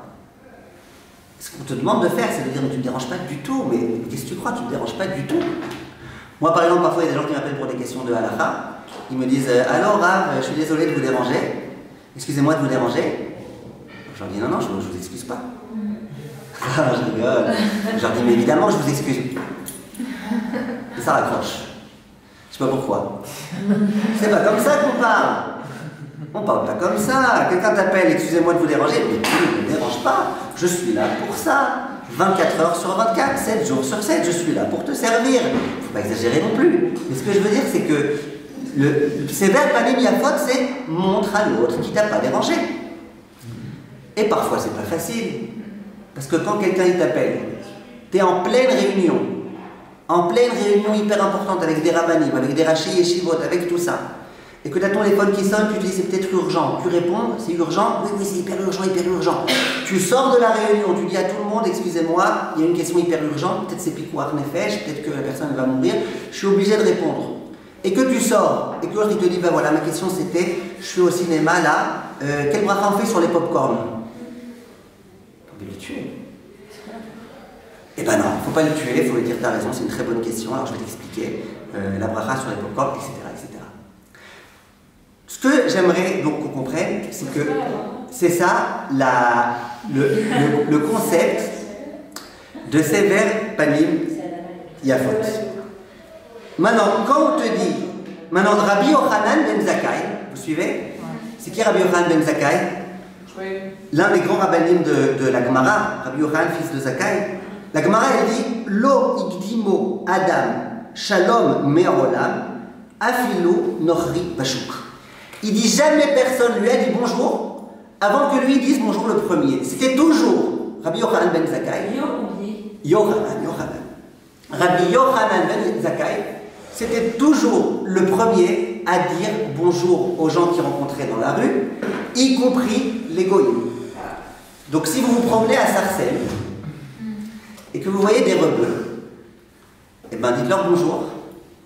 Ce qu'on te demande de faire, c'est de dire tu ne me déranges pas du tout, mais qu'est-ce que tu crois, tu ne me déranges pas du tout. Moi par exemple, parfois il y a des gens qui m'appellent pour des questions de halakha, ils me disent alors Rav, je suis désolé de vous déranger, excusez-moi de vous déranger. Je leur dis non, je vous excuse pas. Je rigole. Je leur dis mais évidemment je vous excuse. Et ça raccroche. Je sais pas pourquoi. C'est pas comme ça qu'on parle. On parle pas comme ça. Quelqu'un t'appelle, excusez-moi de vous déranger, mais tu ne me déranges pas. Je suis là pour ça. 24 heures sur 24, 7 jours sur 7, je suis là pour te servir. Faut pas exagérer non plus. Mais ce que je veux dire, c'est que le sévère panim yafot, c'est montre à l'autre qui t'a pas dérangé. Et parfois, c'est pas facile. Parce que quand quelqu'un il t'appelle, tu es en pleine réunion hyper importante avec des rabbanim, avec des rachis yeshivot, avec tout ça, et que tu as ton téléphone qui sonne, tu te dis c'est peut-être urgent, tu réponds, c'est urgent, oui c'est hyper urgent. Tu sors de la réunion, tu dis à tout le monde, excusez-moi, il y a une question hyper urgente, peut-être c'est pikuar nefesh, peut-être que la personne va mourir, je suis obligé de répondre. Et que tu sors, et que l'autre il te dit, ben voilà, ma question c'était, je suis au cinéma là, quel bracha on fait sur les pop-corn? On peut le tuer. Eh ben non, il ne faut pas le tuer, il faut lui dire t'as raison, c'est une très bonne question, alors je vais t'expliquer la bracha sur les pop-corn, etc. Ce que j'aimerais donc qu'on comprenne, c'est que c'est ça le concept de sévère panim yafot. Maintenant, quand on te dit, maintenant Rabbi Yochanan ben Zakkai, vous suivez? C'est qui Rabbi Yochanan ben Zakkai? L'un des grands rabbinim de la Gemara, Rabbi Yochanan, fils de Zakkai. La Gemara, elle dit Lo igdimo Adam shalom me'olam afilu nochri bashuk. Il dit jamais personne lui a dit bonjour avant que lui dise bonjour le premier. C'était toujours Rabbi Yochanan ben Zakkai. Yochanan. Rabbi Yochanan ben Zakkai, c'était toujours le premier à dire bonjour aux gens qu'il rencontrait dans la rue, y compris les goïms. Donc si vous vous promenez à Sarcelles, et que vous voyez des rebeux, eh ben dites-leur bonjour,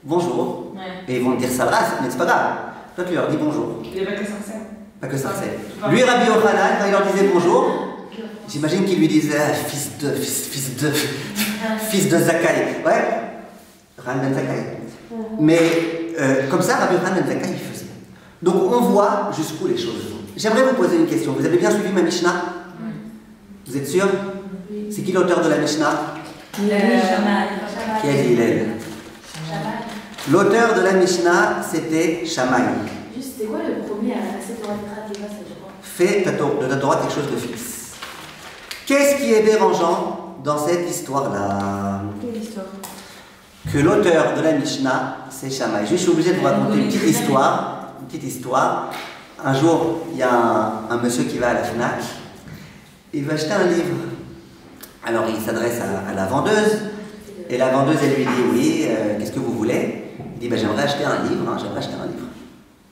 bonjour, et ils vont te dire ça race, mais c'est pas grave. Toi tu leur dis bonjour. Il n'y a pas que sincère. Pas que ça c'est. Lui, Rabbi Yochanan, quand il leur disait bonjour, j'imagine qu'il lui disait fils de Zakkai. Ouais, Ran ben Zakkai. Mais comme ça, Rabbi Yochanan ben Zakkai, il faisait. Donc on voit jusqu'où les choses vont. J'aimerais vous poser une question. Vous avez bien suivi ma Mishnah? Vous êtes sûr? C'est qui l'auteur de la Mishnah? Qui a dit Hillel? L'auteur de la Mishnah, c'était Shammai. Juste, c'est quoi le premier à cette Torah de Teva, ça je crois? Fais de ta Torah quelque chose de fixe. Qu'est-ce qui est dérangeant dans cette histoire-là? Quelle histoire? Que l'auteur de la Mishnah, c'est Shammai. Je suis obligé de vous raconter une petite histoire. Une petite histoire. Un jour, il y a un monsieur qui va à la FNAC. Il veut acheter un livre. Alors il s'adresse à la vendeuse. Et la vendeuse, elle lui dit oui, qu'est-ce que vous voulez? Il dit ben, j'aimerais acheter un livre. J'aimerais acheter un livre.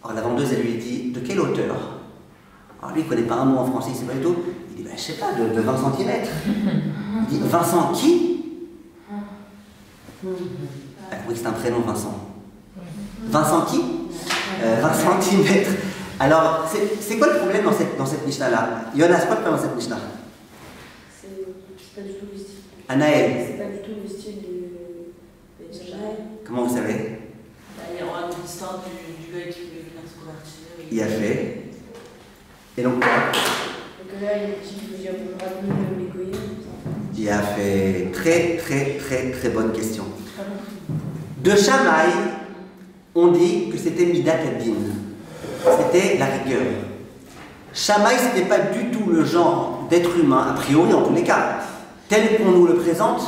Alors la vendeuse, elle lui dit de quel auteur? Alors lui, il ne connaît pas un mot en français, il ne sait pas du tout. Il dit ben, je ne sais pas, de 20 cm. Il dit Vincent qui? Oui, c'est un prénom, Vincent. Vincent qui? 20 cm. Alors, c'est quoi le problème dans cette Mishnah-là? Jonas, c'est quoi le problème dans cette Mishnah? C'est pas du tout le style. Anaël, C'est pas du tout le style de Shammai. comment vous savez? Il y aura l'histoire du gars qui voulait venir se convertir. Il a fait. Et donc quoi? Donc là, il dit qu'il veut dire le Goyim. Il a fait très bonne question. De Shammai, on dit que c'était Midat ad-Din. C'était la rigueur. Shammai, c'était pas du tout le genre d'être humain, a priori en tous les cas, tel qu'on nous le présente.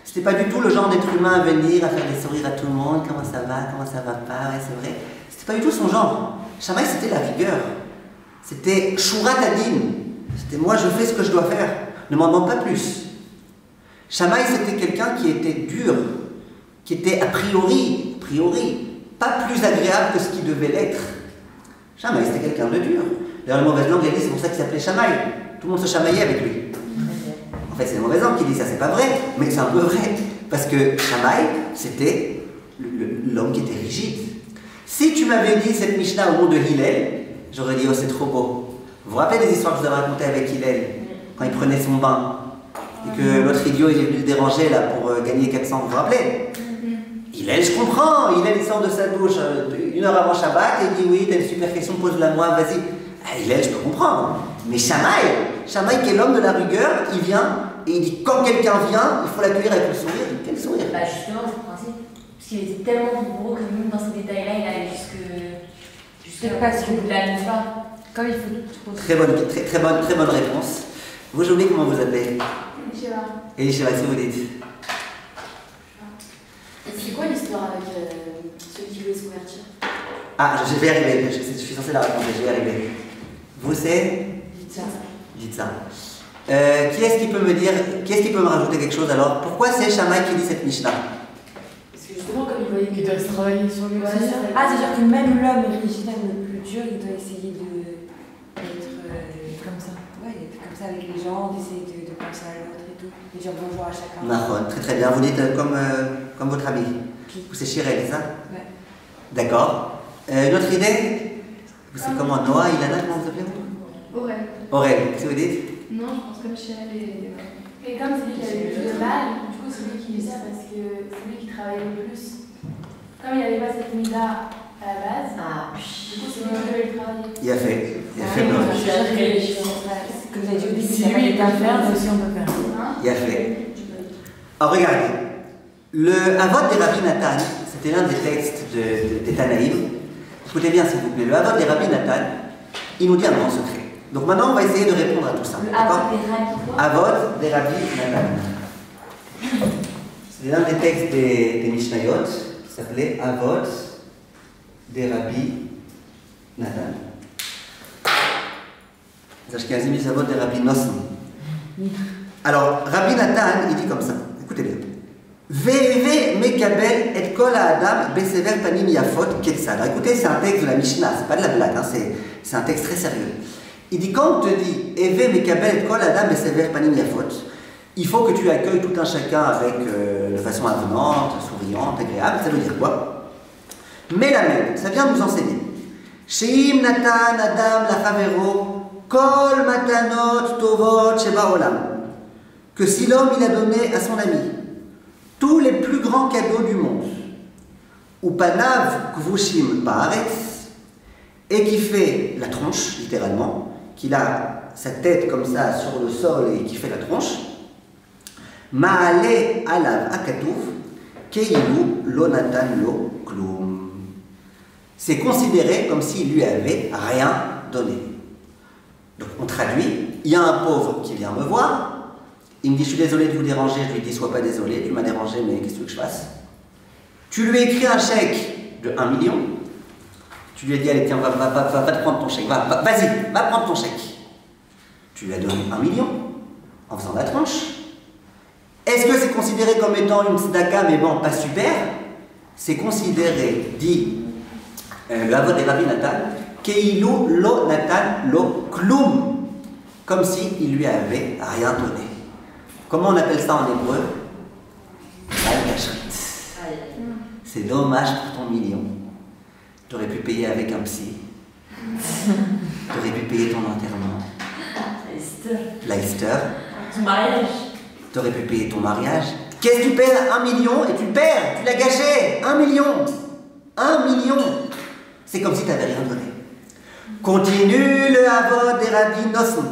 C'était pas du tout le genre d'être humain à venir, à faire des sourires à tout le monde, comment ça va pas, ouais, c'est vrai. C'était pas du tout son genre. Shammai, c'était la rigueur. C'était Shurat ad-Din. C'était moi, je fais ce que je dois faire. Ne m'en demande pas plus. Shammai, c'était quelqu'un qui était dur, qui était a priori, pas plus agréable que ce qu'il devait l'être. Shammai, c'était quelqu'un de dur. D'ailleurs, la mauvaise langue, elle dit, c'est pour ça qu'il s'appelait Shammai. Tout le monde se chamaillait avec lui. En fait, c'est la mauvaise langue qui dit ça, c'est pas vrai, mais c'est un peu vrai. Parce que Shammai, c'était l'homme qui était rigide. Si tu m'avais dit cette Mishnah au nom de Hillel, j'aurais dit, oh, c'est trop beau. Vous vous rappelez des histoires que je vous avais racontées avec Hillel, quand il prenait son bain, et que l'autre idiot, il est venu le déranger là pour gagner 400, vous vous rappelez? Hillel, je comprends, Hillel, il sort de sa douche 1 heure avant Shabbat et il dit, oui, t'as une super question, pose-la moi, vas-y. Ah, Hillel, je peux comprendre. Mais Shammai qui est l'homme de la rigueur, il vient et il dit, quand quelqu'un vient, il faut l'accueillir avec le sourire. Quel sourire? Bah justement, c'est le principe. Parce qu'il était tellement gros que même dans ces détails-là, il allait jusqu'au bout de la mitzvah. Comme il faut trop. Très bonne réponse. Vous, j'ai oublié comment vous appelez. Elisheva, si vous dites. C'est quoi l'histoire avec celui qui voulait se convertir? Ah, je vais y arriver, je suis censé la raconter, je vais y arriver. Vous, c'est? Dites ça. Qui est-ce qui peut me dire, qui est-ce qui peut me rajouter quelque chose alors? Pourquoi c'est Shammai qui dit cette Mishnah? Parce que justement, comme il voyait Il doit se travailler sur lui aussi. Ah, c'est-à-dire que même l'homme original le plus dur, il doit essayer d'être comme ça. Ouais, d'être comme ça avec les gens, d'essayer de penser à l'autre et tout. De dire bonjour à chacun. Mahon, très bien. Vous dites comme votre ami. Vous, c'est Shirel, c'est ça? Ouais. D'accord. Une autre idée? Vous, c'est comment? Noah, Ilana, comment vous appelez? Aurel, qu'est-ce que vous dites? Non, je pense comme Shirel et comme c'est lui qui avait le plus de mal, du coup c'est lui qui dit ça parce que c'est lui qui travaillait le plus. Comme il n'y avait pas cette mida à la base, du coup c'est lui qui devait le travailler. Il a fait. Comme vous avez dit au début, Si lui il peut faire, nous aussi on peut faire. Il a fait. Alors regardez, le Havot des Rabbi Nathan, c'était l'un des textes des Tanaïm. Écoutez bien s'il vous plaît, le Havot des Rabbi Nathan, il nous dit un grand secret. Donc maintenant on va essayer de répondre à tout ça. Havot des Rabbi Nathan. C'est l'un des textes des Mishnayot qui s'appelait Havot des Rabbi Nathan. Zashkenazim dit Havot des Rabbi Nosson. Alors, Rabbi Nathan, il dit comme ça, écoutez bien. Ve'eve mekabel et kol ha'adam besever panim yafot ketzad. Écoutez, c'est un texte de la Mishnah, c'est pas de la blague, hein, c'est un texte très sérieux. Il dit, quand on te dit Eve mekabel et kol ha'adam besever panim yafot, il faut que tu accueilles tout un chacun avec de façon avenante, souriante, agréable. Ça veut dire quoi? Melamed, ça vient nous enseigner. Sheim natan adam lachavero kol matanot tovot sheba olam. Que si l'homme il a donné à son ami tous les plus grands cadeaux du monde, ou panav kvushim baaretz, et qui fait la tronche, littéralement, qu'il a sa tête comme ça sur le sol et qui fait la tronche, ma'ale alav akatuv keilu lo natan lo klum. C'est considéré comme s'il lui avait rien donné. Donc on traduit, il y a un pauvre qui vient me voir, il me dit je suis désolé de vous déranger, je lui dis sois pas désolé, tu m'as dérangé mais qu'est-ce que tu veux que je fasse? Tu lui écris un chèque de 1 million, tu lui as dit allez tiens va te prendre ton chèque, vas-y, va prendre ton chèque. Tu lui as donné 1 million en faisant la tranche. Est-ce que c'est considéré comme étant une tzedaka mais bon pas super? C'est considéré, dit le Havot des Rabbi Natan, Keilu lo Natan lo klum, comme s'il lui avait rien donné. Comment on appelle ça en hébreu? Al-Kashrit. C'est dommage pour ton million. Tu aurais pu payer avec un psy. Tu aurais pu payer ton enterrement. L'Eister. Ton mariage. Tu aurais pu payer ton mariage. Qu'est-ce que tu paies 1 million et tu perds? Tu l'as gâché. 1 million. 1 million. C'est comme si tu n'avais rien donné. Continue le Havot des Rabbi Nosson.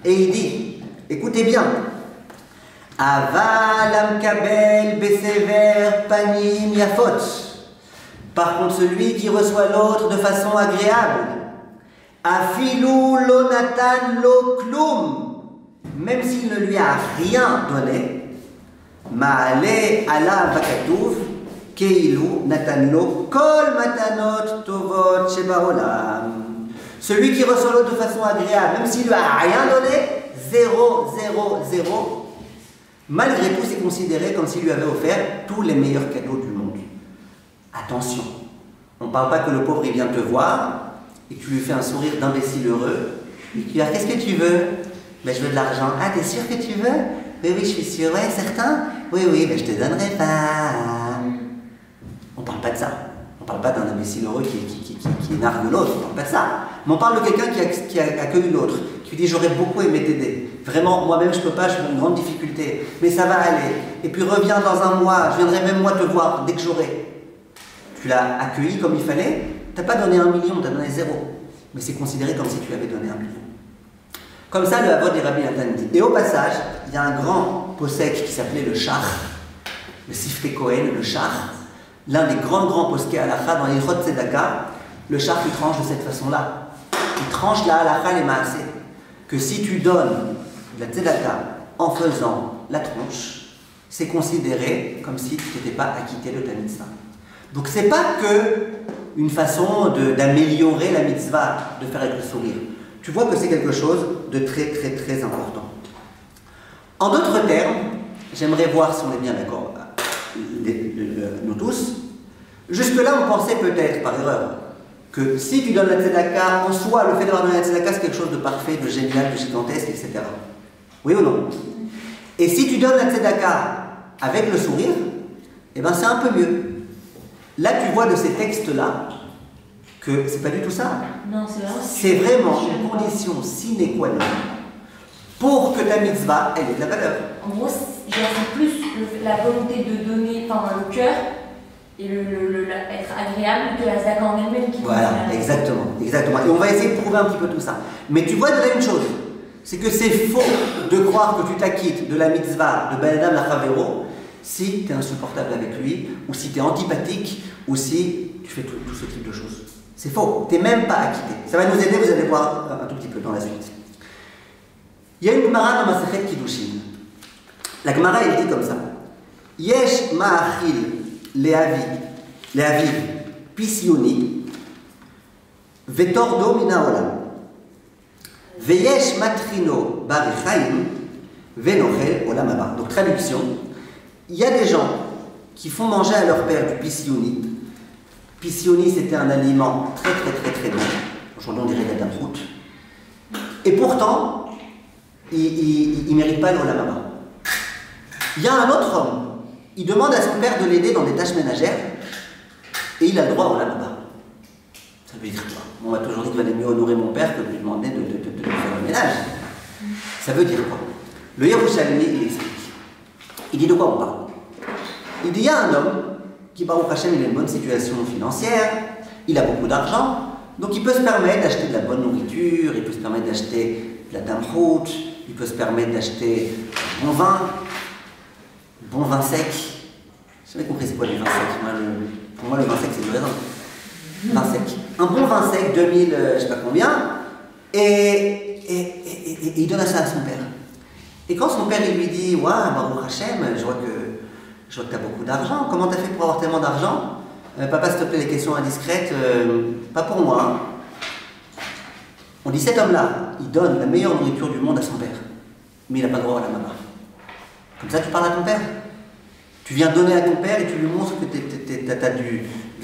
Et il dit, écoutez bien, Aval amkabel besever panim yafot. Par contre, celui qui reçoit l'autre de façon agréable, Afilu lo natan lo klum, même s'il ne lui a rien donné, Ma'ale ala vakatuv, Keilu natan lo kol matanot tovot sheba olam. Celui qui reçoit l'autre de façon agréable, même s'il ne lui a rien donné, 0, 0, 0, malgré tout, c'est considéré comme s'il lui avait offert tous les meilleurs cadeaux du monde. Attention, on ne parle pas que le pauvre il vient te voir et que tu lui fais un sourire d'imbécile heureux et que tu lui dis qu'est-ce que tu veux? Ben, je veux de l'argent. Ah, t'es sûr que tu veux? Oui, oui, je suis sûr. Ouais, certain? Oui, oui, ben, je te donnerai pas. On ne parle pas de ça. On ne parle pas d'un imbécile heureux qui nargue l'autre. On ne parle pas de ça. Mais on parle de quelqu'un qui a accueilli l'autre, qui lui dit j'aurais beaucoup aimé t'aider. Vraiment, moi-même je ne peux pas, je suis dans une grande difficulté. Mais ça va aller. Et puis reviens dans un mois, je viendrai même moi te voir dès que j'aurai. Tu l'as accueilli comme il fallait, tu n'as pas donné 1 million, tu as donné 0. Mais c'est considéré comme si tu avais donné 1 million. Comme ça, le Havot des Rabbi Natan dit. Et au passage, il y a un grand posek qui s'appelait le Shach, le Sifrei Kohen, le Shach, l'un des grands poskei halakha dans l'Ilchot Tzedaka. Le Shach, il tranche de cette façon-là. Il tranche la halakha les maaseh. Que si tu donnes de la Tzedaka en faisant la tronche, c'est considéré comme si tu n'étais pas acquitté de ta mitzvah. Donc c'est pas que une façon d'améliorer la mitzvah, de faire avec le sourire. Tu vois que c'est quelque chose de très important. En d'autres termes, j'aimerais voir si on est bien d'accord, nous tous. Jusque-là, on pensait peut-être, par erreur, que si tu donnes la tzedaka, en soi, le fait d'avoir donné la tzedaka, c'est quelque chose de parfait, de génial, de gigantesque, etc. Oui ou non? Et si tu donnes la tzedaka avec le sourire, eh ben c'est un peu mieux. Là, tu vois de ces textes-là que c'est pas du tout ça. Non, c'est vraiment une condition sine qua non pour que ta mitzvah ait de la valeur. En gros, c'est plus la volonté de donner, enfin le cœur et être agréable que la tzedaka en elle-même qui. Voilà, exactement. Et on va essayer de prouver un petit peu tout ça. Mais tu vois de là une chose, c'est que c'est faux de croire que tu t'acquittes de la mitzvah de Ben Adam Lachavero si tu es insupportable avec lui, ou si tu es antipathique, ou si tu fais tout ce type de choses. C'est faux, tu n'es même pas acquitté. Ça va nous aider, vous allez voir un tout petit peu dans la suite. Il y a une Gemara dans Masechet Kiddushin. La Gemara, elle dit comme ça. Yesh ma'achil le'aviv pisyoni vetordo mina olam veyesh matrino barichaim venochel olam haba. Donc traduction, il y a des gens qui font manger à leur père du pisyoni. Pisyoni, c'était un aliment très bon. Aujourd'hui, on dirait de la route. Et pourtant, il ne mérite pas l'olam haba. Il y a un autre homme, il demande à son père de l'aider dans des tâches ménagères, et il a le droit au lama. Ça veut dire quoi? On m'a toujours dit qu'il valait mieux honorer mon père que de lui demander de faire le ménage. Ça veut dire quoi? Le Yerushalmi, il explique. Il dit de quoi on parle? Il dit il y a un homme qui, Baruch Hashem, il a une bonne situation financière, il a beaucoup d'argent, donc il peut se permettre d'acheter de la bonne nourriture, il peut se permettre d'acheter de la damrout, il peut se permettre d'acheter du bon vin sec. J'ai jamais compris c'est quoi les vins secs. Pour moi, le vin sec, c'est du raisin. Vin sec. Un bon vin sec, 2000, je sais pas combien, et il donne ça à son père. Et quand son père il lui dit Waouh, Baruch Hashem, je vois que tu as beaucoup d'argent, comment tu as fait pour avoir tellement d'argent? Papa, s'il te plaît, les questions indiscrètes, pas pour moi. Hein. On dit cet homme-là, il donne la meilleure nourriture du monde à son père, mais il n'a pas le droit à la maman. Comme ça, tu parles à ton père. Tu viens donner à ton père et tu lui montres que tu as du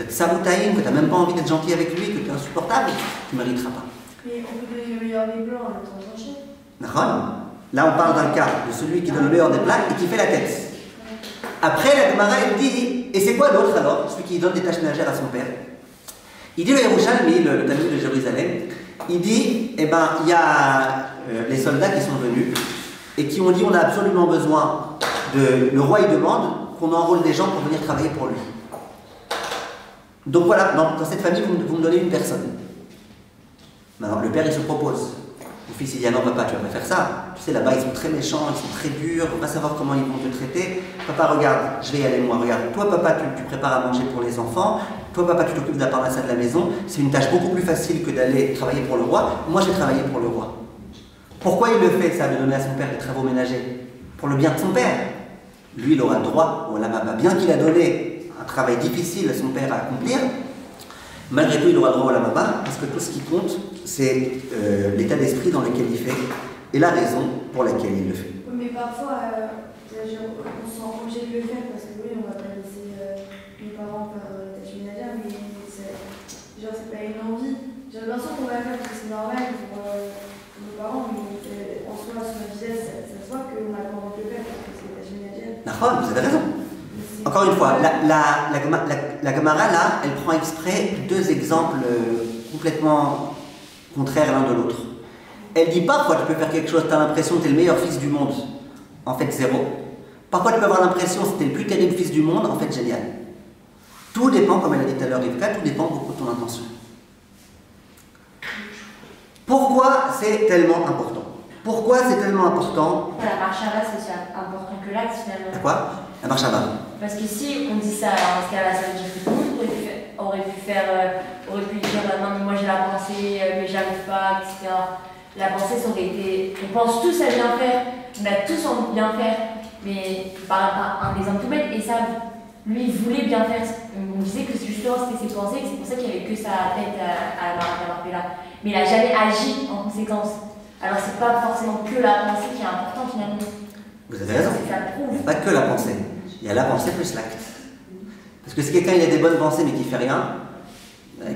saboutaïm, que tu n'as même pas envie d'être gentil avec lui, que tu es insupportable, tu ne mériteras pas. Mais on peut donner le meilleur des blancs en étant tranché. D'accord. Là, on parle d'un cas de celui qui donne le meilleur des plats et qui fait la tête. Après, la Gemara, elle dit, et c'est quoi l'autre alors, celui qui donne des tâches ménagères à son père? Il dit le Yerushalmi, le Talmud de Jérusalem, il dit, eh ben, il y a les soldats qui sont venus et qui ont dit, on a absolument besoin de... Le roi, il demande qu'on enrôle des gens pour venir travailler pour lui. Donc voilà, dans cette famille, vous me donnez une personne. Maintenant, le père, il se propose. Le fils, il dit, ah non, papa, tu vas pas faire ça. Tu sais, là-bas, ils sont très méchants, ils sont très durs, on va pas savoir comment ils vont te traiter. Papa, regarde, je vais y aller moi, regarde. Toi, papa, tu prépares à manger pour les enfants. Toi, papa, tu t'occupes de la parnassa de la maison. C'est une tâche beaucoup plus facile que d'aller travailler pour le roi. Moi, j'ai travaillé pour le roi. Pourquoi il le fait, ça, de donner à son père des travaux ménagers? Pour le bien de son père. Lui, il aura le droit au lamaba. Bien qu'il a donné un travail difficile à son père à accomplir, malgré tout, il aura le droit au lamaba, parce que tout ce qui compte, c'est l'état d'esprit dans lequel il fait et la raison pour laquelle il le fait. Oui, mais parfois, on se sent obligé de le faire parce que oui, on va pas laisser nos parents faire tâches ménagères, mais c'est pas une envie. J'ai l'impression qu'on va le faire parce que c'est normal pour nos parents, mais en soi, sur notre visage, ça se voit qu'on a pas envie de le faire parce que c'est tâches ménagères. D'accord, vous avez raison. Encore une fois, la Gemara là, elle prend exprès deux exemples complètement contraires l'un de l'autre. Elle dit parfois tu peux faire quelque chose, tu as l'impression que tu es le meilleur fils du monde, en fait zéro. Parfois tu peux avoir l'impression que tu es le plus terrible fils du monde, en fait génial. Tout dépend, comme elle a dit tout à l'heure Rivka, tout dépend beaucoup de ton intention. Pourquoi c'est tellement important? Pourquoi c'est tellement important? La marche à bas, c'est aussi important que l'acte finalement. À quoi? La marche à bas. Parce que si on dit ça, dans ce cas-là, ça veut dire que tout le monde aurait pu dire non, mais moi j'ai la pensée, mais j'arrive pas, etc. La pensée, ça aurait été. On pense tous à bien faire, on a tous envie de bien faire, mais par un exemple tout bête, et ça, lui, il voulait bien faire. On disait que justement c'était ses pensées, que c'est pour ça qu'il n'y avait que sa tête à l'avoir fait là. Mais il n'a jamais agi en conséquence. Alors c'est pas forcément que la pensée qui est importante finalement. Vous avez raison. Ça prouve. Pas que la pensée. Il y a la pensée plus l'acte. Parce que si quelqu'un il a des bonnes pensées mais qui fait rien,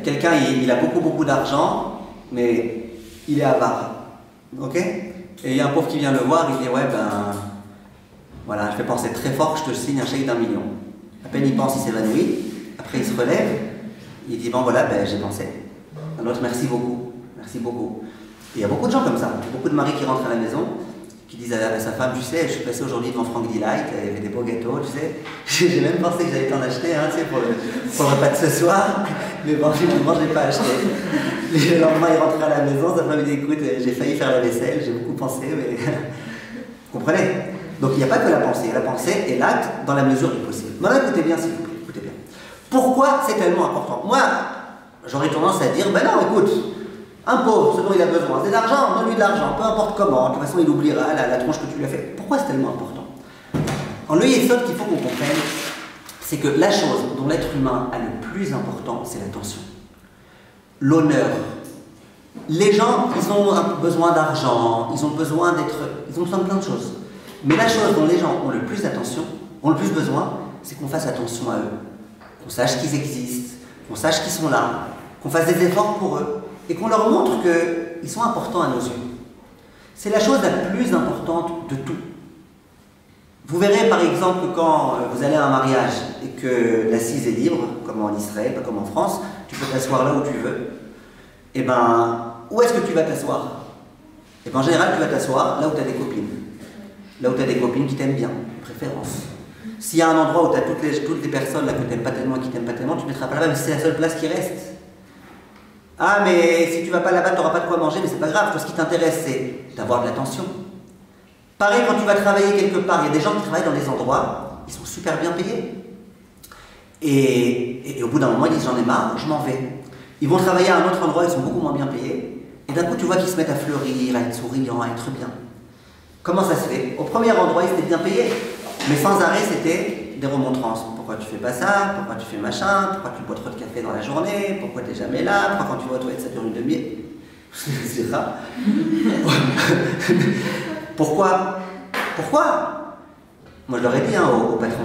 quelqu'un il a beaucoup d'argent mais il est avare. Ok? Et il y a un pauvre qui vient le voir, il dit ouais ben voilà, je fais penser très fort, je te signe un chèque d'1 million. À peine il pense, il s'évanouit, après il se relève, il dit bon voilà, ben j'ai pensé. Un autre merci beaucoup, merci beaucoup. Et il y a beaucoup de gens comme ça, beaucoup de maris qui rentrent à la maison, qui disent à sa femme, tu sais, je suis passé aujourd'hui devant Frank Delight, il y avait des beaux gâteaux, tu sais, j'ai même pensé que j'allais t'en acheter, hein, tu sais, pour le repas de ce soir, mais bon, finalement, je ne l'ai pas acheté. Le lendemain, il rentrait à la maison, sa femme lui dit, écoute, j'ai failli faire la vaisselle, j'ai beaucoup pensé, mais... Vous comprenez? Donc il n'y a pas que la pensée, il y a la pensée et l'acte dans la mesure du possible. Maintenant, écoutez bien, s'il vous plaît, écoutez bien. Pourquoi c'est tellement important? Moi, j'aurais tendance à dire, ben non, écoute, un pauvre, ce dont il a besoin, c'est de l'argent, donne-lui de l'argent, peu importe comment, de toute façon il oubliera la tronche que tu lui as fait. Pourquoi c'est tellement important? En le yesod qu'il faut qu'on comprenne, c'est que la chose dont l'être humain a le plus important, c'est l'attention. L'honneur. Les gens, ils ont besoin d'argent, ils ont besoin de plein de choses. Mais la chose dont les gens ont le plus d'attention, ont le plus besoin, c'est qu'on fasse attention à eux. Qu'on sache qu'ils existent, qu'on sache qu'ils sont là, qu'on fasse des efforts pour eux. Et qu'on leur montre qu'ils sont importants à nos yeux. C'est la chose la plus importante de tout. Vous verrez par exemple quand vous allez à un mariage et que l'assise est libre, comme en Israël, pas comme en France, tu peux t'asseoir là où tu veux. Et ben, où est-ce que tu vas t'asseoir? Et ben en général, tu vas t'asseoir là où tu as des copines. Là où tu as des copines qui t'aiment bien, de préférence. S'il y a un endroit où tu as toutes les personnes là que tu n'aimes pas tellement et qui t'aiment pas tellement, tu ne mettras pas là-bas, mais c'est la seule place qui reste. Ah, mais si tu vas pas là-bas, tu n'auras pas de quoi manger, mais c'est pas grave. Toi, ce qui t'intéresse, c'est d'avoir de l'attention. Pareil, quand tu vas travailler quelque part, il y a des gens qui travaillent dans des endroits, ils sont super bien payés. Et au bout d'un moment, ils disent j'en ai marre, je m'en vais. Ils vont travailler à un autre endroit, ils sont beaucoup moins bien payés. Et d'un coup, tu vois qu'ils se mettent à fleurir, à être souriants, à être bien. Comment ça se fait? Au premier endroit, ils étaient bien payés. Mais sans arrêt, c'était des remontrances. Pourquoi tu fais pas ça? Pourquoi tu fais machin? Pourquoi tu bois trop de café dans la journée? Pourquoi tu n'es jamais là? Pourquoi quand tu vas aux toilettes, ça dure une demi-heure? C'est ça. Pourquoi? Moi, je leur ai dit au patron,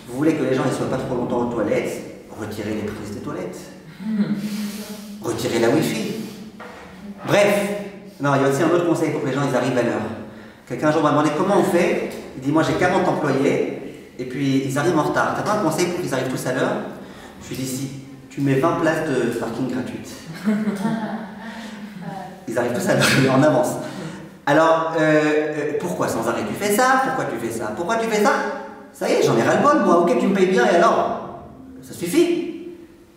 vous voulez que les gens ne soient pas trop longtemps aux toilettes? Retirez les prises des toilettes. Retirez la Wi-Fi. Bref. Non, il y a aussi un autre conseil pour que les gens ils arrivent à l'heure. Quelqu'un un jour m'a demandé comment on fait. Il dit, moi j'ai 40 employés, et puis ils arrivent en retard. T'as pas un conseil pour qu'ils arrivent tous à l'heure? Je lui dis, si, tu mets 20 places de parking gratuites. Ils arrivent tous à l'heure, en avance. Alors, pourquoi sans arrêt tu fais ça? Pourquoi tu fais ça? Pourquoi tu fais ça? Ça y est, j'en ai ras-le-bol, moi. Ok, tu me payes bien, et alors? Ça suffit.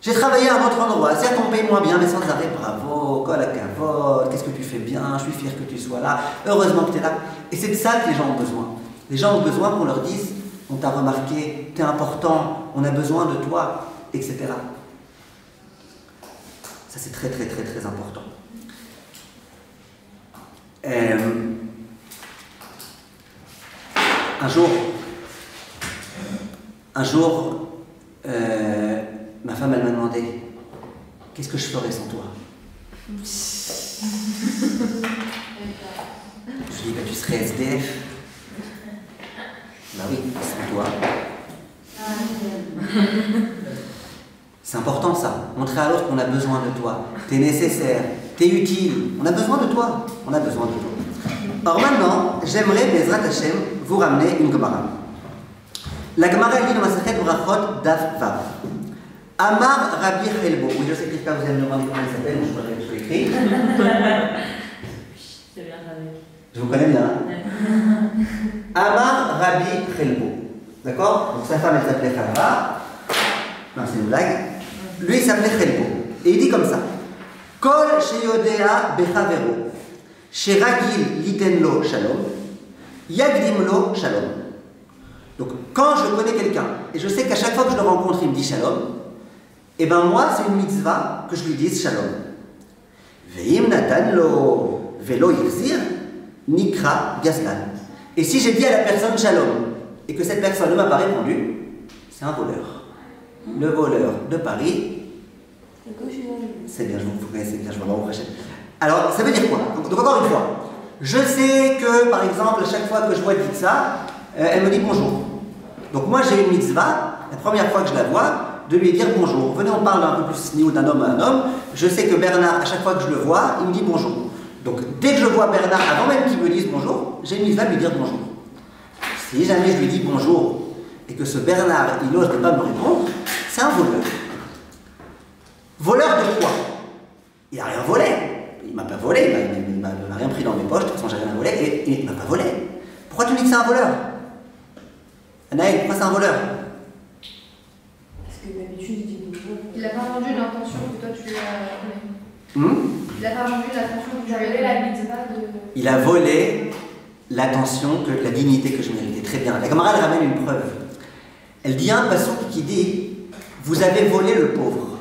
J'ai travaillé à un autre endroit. Certes, on me paye moins bien, mais sans arrêt, bravo, colle à cavote, qu'est-ce que tu fais bien, je suis fier que tu sois là, heureusement que tu es là. Et c'est de ça que les gens ont besoin. Les gens ont besoin qu'on leur dise, on t'a remarqué, t'es important, on a besoin de toi, etc. Ça, c'est très, très, très, très important. Un jour, ma femme, elle m'a demandé, qu'est-ce que je ferais sans toi? Je lui ai dit, bah, tu serais SDF. Bah oui, sans toi. C'est important ça, montrer à l'autre qu'on a besoin de toi. T'es nécessaire, t'es utile, on a besoin de toi. On a besoin de toi. Or maintenant, j'aimerais, Bezrat Hashem, vous ramener une Gemara. La Gemara, elle dit dans la Masechet Brachot Daf Vav. Amar Rabbi Chelbo. Oui, je sais que vous allez me demander comment il s'appelle, mais je voudrais que je l'écris. C'est bien avec. Je vous connais bien. Hein? Amar Rabbi Chelbo. D'accord? Donc sa femme, elle s'appelait Chalva. Non, c'est une blague. Lui, il s'appelait Chelbo. Et il dit comme ça. Kol sheyodea bechavero. Sheragil litenlo shalom. Yagdimlo shalom. Donc, quand je connais quelqu'un, et je sais qu'à chaque fois que je le rencontre, il me dit shalom, et ben moi, c'est une mitzvah que je lui dise shalom. Veim natanlo velo yirzir nikra gazlan. Et si j'ai dit à la personne shalom, et que cette personne ne m'a pas répondu, c'est un voleur. Le voleur de Paris, c'est bien, vous connaissez bien, je vais voir au prochain. Alors, ça veut dire quoi? Donc encore une fois, je sais que, par exemple, à chaque fois que je vois Ditsa, elle me dit bonjour. Donc moi, j'ai une mitzvah, la première fois que je la vois, de lui dire bonjour. Venez, on parle un peu plus niveau d'un homme à un homme. Je sais que Bernard, à chaque fois que je le vois, il me dit bonjour. Donc dès que je vois Bernard, avant même qu'il me dise bonjour, j'ai une mitzvah de lui dire bonjour. Si jamais je lui dis bonjour, et que ce Bernard, il n'ose pas me répondre, c'est un voleur. Voleur de quoi? Il n'a rien volé. Il ne m'a pas volé, il m'a rien pris dans mes poches, de toute façon j'ai rien volé, et il ne m'a pas volé. Pourquoi tu dis que c'est un voleur? Anaël, pourquoi c'est un voleur? Parce que d'habitude, il dit bonjour. Il n'a pas vendu l'intention que toi tu lui as donnée. Il n'a pas vendu l'intention que tu lui as J'avais donnée. la mitzvah de... Il a volé l'attention, la dignité que je méritais. Très bien. La camarade ramène une preuve. Elle dit un passouk qui dit « Vous avez volé le pauvre ».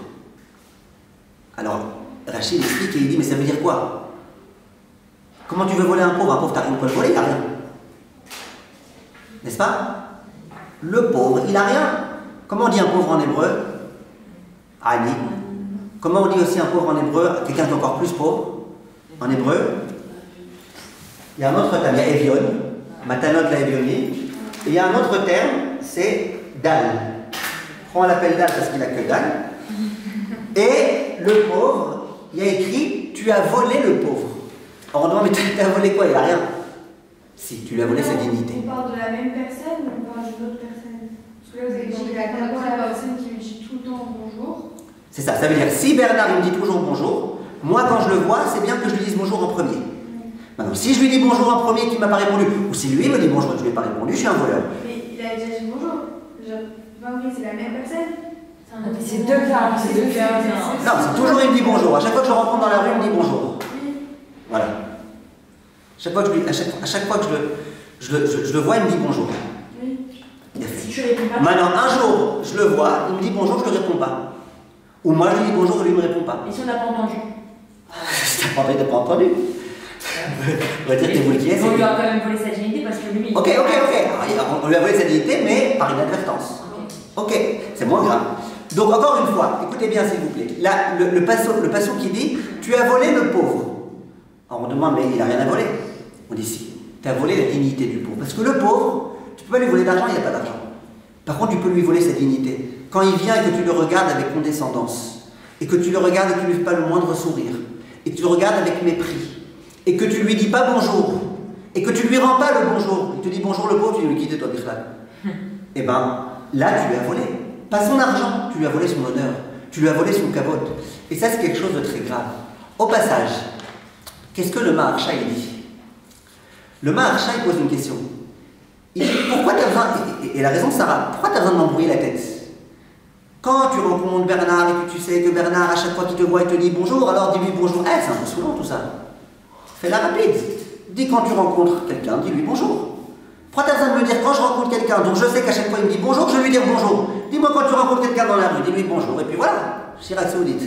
Alors, Rachid explique et il dit « Mais ça veut dire quoi? Comment tu veux voler un pauvre? Un pauvre, t'as rien pour le voler, il n'a rien. N'est-ce pas? Le pauvre, il n'a rien. Comment on dit un pauvre en hébreu? Ani. Comment on dit aussi un pauvre en hébreu? Quelqu'un qui est encore plus pauvre en hébreu? Il y a un autre terme, il y a Evion, Matanot la Evioni, et il y a un autre terme, c'est Dal. On l'appelle Dal parce qu'il n'a que Dal. Et le pauvre, il y a écrit tu as volé le pauvre. Alors on demande mais tu as volé quoi? Il n'a rien. Si tu lui as volé sa dignité. On parle de la même personne ou on parle d'une autre personne? Parce que là, vous avez dit qu'il y a d'abord la personne qui lui dit tout le temps bonjour. C'est ça, ça veut dire si Bernard il me dit toujours bonjour, moi quand je le vois, c'est bien que je lui dise bonjour en premier. Maintenant, si je lui dis bonjour en premier qui m'a pas répondu, ou si lui me dit bonjour et que je lui ai pas répondu, je suis un voleur. Mais il a déjà dit bonjour. Oui, c'est la même personne. C'est deux cas. C'est deux cas. Non, c'est toujours il me dit bonjour. À chaque fois que je le rencontre dans la rue, il me dit bonjour. Oui. Voilà. À chaque fois que je le vois, il me dit bonjour. Oui. Il a fait. Si tu réponds pas. Maintenant, un jour, je le vois, il me dit bonjour, je ne lui réponds pas. Ou moi, je lui dis bonjour et lui ne me répond pas. Et si on n'a pas entendu? T'as pas entendu? On va dire que t'es vous qui est. On lui a quand même volé sa dignité parce que lui. Ok. On lui a volé sa dignité, mais par inadvertance. Ok, c'est moins grave. Donc, encore une fois, écoutez bien s'il vous plaît. Là, le passage qui dit tu as volé le pauvre. Alors on demande, mais il n'a rien à voler. On dit si, tu as volé la dignité du pauvre. Parce que le pauvre, tu ne peux pas lui voler d'argent, il n'y a pas d'argent. Par contre, tu peux lui voler sa dignité. Quand il vient et que tu le regardes avec condescendance, et que tu le regardes et que tu ne lui fais pas le moindre sourire, et que tu le regardes avec mépris, et que tu lui dis pas bonjour, et que tu lui rends pas le bonjour, il te dit bonjour le pauvre, tu lui quittes toi, Birlal. Eh bien, là, tu lui as volé. Pas son argent, tu lui as volé son honneur, tu lui as volé son cabote. Et ça, c'est quelque chose de très grave. Au passage, qu'est-ce que le Maharsha il dit? Le Maharsha il pose une question. Il dit, pourquoi tu as besoin, et la raison Sarah, pourquoi tu as besoin de m'embrouiller la tête? Quand tu rencontres Bernard et que tu sais que Bernard, à chaque fois qu'il te voit, il te dit bonjour, alors dis-lui bonjour. C'est un peu saoulant tout ça. Fais-la rapide. Dis quand tu rencontres quelqu'un, dis-lui bonjour. Pourquoi tu as besoin de me dire quand je rencontre quelqu'un, donc je sais qu'à chaque fois il me dit bonjour, je vais lui dire bonjour. Dis-moi quand tu rencontres quelqu'un dans la rue, dis-lui bonjour. Et puis voilà, Chirac Saoudite.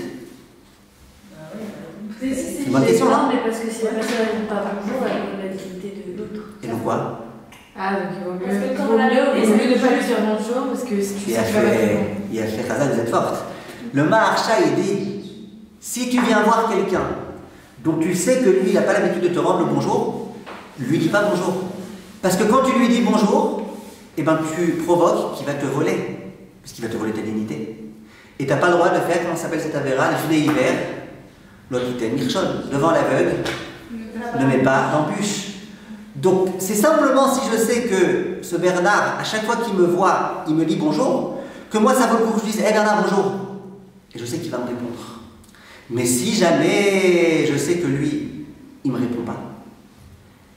C'est une bonne question, non? Mais parce que si la personne ne répond pas bonjour, elle a la dignité de l'autre. Et donc quoi? Ah, donc il vaut mieux, Parce que quand vaut on a mieux les- de ne pas lui dire bonjour parce que si tu sais que tu vas pas répondre. Il a fait Khazan, vous êtes forte. Le Maharsha, il dit si tu viens voir quelqu'un dont tu sais que lui, il n'a pas l'habitude de te rendre le bonjour, lui dis pas bonjour. Parce que quand tu lui dis bonjour, eh ben, tu provoques qu'il va te voler. Parce qu'il va te voler ta dignité. Et tu n'as pas le droit de faire, comment s'appelle cette avéra, les filets hiver, l'autre Mirchon, devant l'aveugle, ne mets pas d'embûche. Donc, c'est simplement si je sais que ce Bernard, à chaque fois qu'il me voit, il me dit bonjour, que moi ça vaut le coup que je dise hé Bernard, bonjour. Et je sais qu'il va me répondre. Mais si jamais je sais que lui, il ne me répond pas,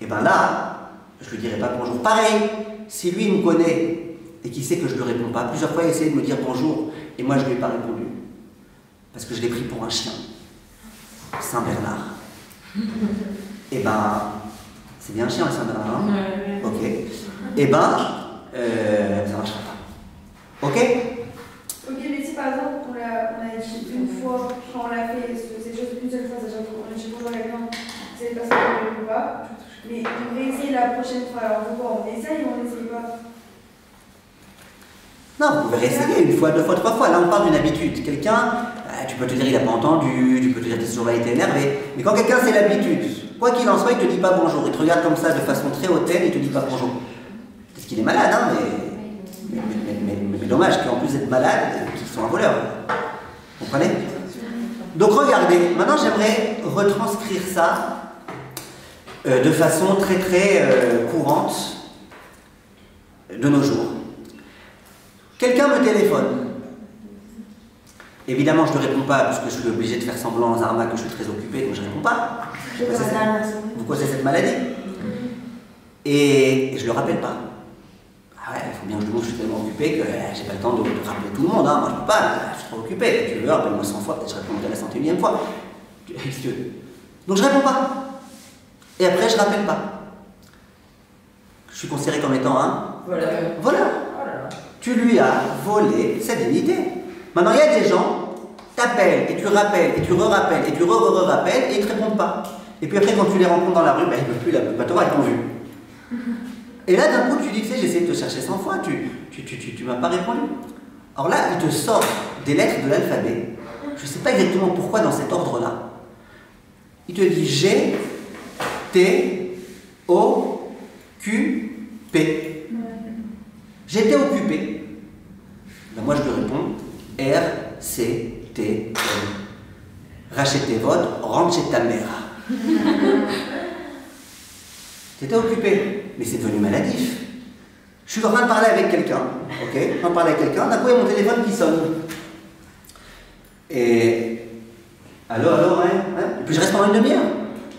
et bien là, je lui dirai pas bonjour. Pareil, si lui il me connaît et qu'il sait que je ne lui réponds pas, plusieurs fois il a essayé de me dire bonjour et moi je ne lui ai pas répondu. Parce que je l'ai pris pour un chien. Saint Bernard. Et ben, c'est bien un chien, le Saint Bernard, hein? Ok. Et ben, ça ne marchera pas. Ok? Ok, mais si par exemple on a dit une fois, quand on l'a fait, cette chose une seule fois, c'est-à-dire qu'on a dit bonjour à quelqu'un, cette personne ne répond pas, mais on réessaye la prochaine fois, alors vous quoi, on essaye ou on n'essaye pas? Non, vous pouvez réessayer une fois, deux fois, trois fois. Là, on parle d'une habitude. Quelqu'un, tu peux te dire il n'a pas entendu, tu peux te dire que ce jour-là il était énervé, mais quand quelqu'un c'est l'habitude, quoi qu'il en soit, il ne te dit pas bonjour, il te regarde comme ça de façon très hautaine et il ne te dit pas bonjour. Parce qu'il est malade, hein, mais dommage qu'en plus d'être malade, qu'ils sont un voleur. Vous comprenez? Donc regardez, maintenant j'aimerais retranscrire ça de façon très très courante de nos jours. Quelqu'un me téléphone. Évidemment, je ne réponds pas parce que je suis obligé de faire semblant aux Zarma que je suis très occupé, donc je ne réponds pas. Vous causez cette maladie. Et je ne le rappelle pas. Ah ouais, il faut bien que je demande, je suis tellement occupé que j'ai pas le temps de rappeler tout le monde. Hein. Moi, je ne peux pas, je suis trop occupé. Si tu veux, rappelle-moi 100 fois, peut-être je répondrai la 101e fois. Donc je ne réponds pas. Et après, je ne rappelle pas. Je suis considéré comme étant un. Voilà. Tu lui as volé sa dignité. Maintenant, il y a des gens, t'appellent, et tu rappelles, et tu re-rappelles, et tu re-rappelles, et ils ne te répondent pas. Et puis après, quand tu les rencontres dans la rue, ben, ils ne peuvent plus la te voir, ils t'ont vu. Et là, d'un coup, tu dis, tu sais, j'ai essayé de te chercher 100 fois, tu m'as pas répondu. Alors là, il te sort des lettres de l'alphabet. Je ne sais pas exactement pourquoi dans cet ordre-là. Il te dit G, T, O, Q, P. J'étais occupé. Ben moi, je lui réponds R, C, T, E. Rachète tes votes, rentre chez ta mère. T'étais occupé. mais c'est devenu maladif. Je suis en train de parler avec quelqu'un, ok? Je suis en train de parler avec quelqu'un, d'un coup il y a mon téléphone qui sonne. Et... Allô, ouais? Et puis je reste pendant une demi-heure.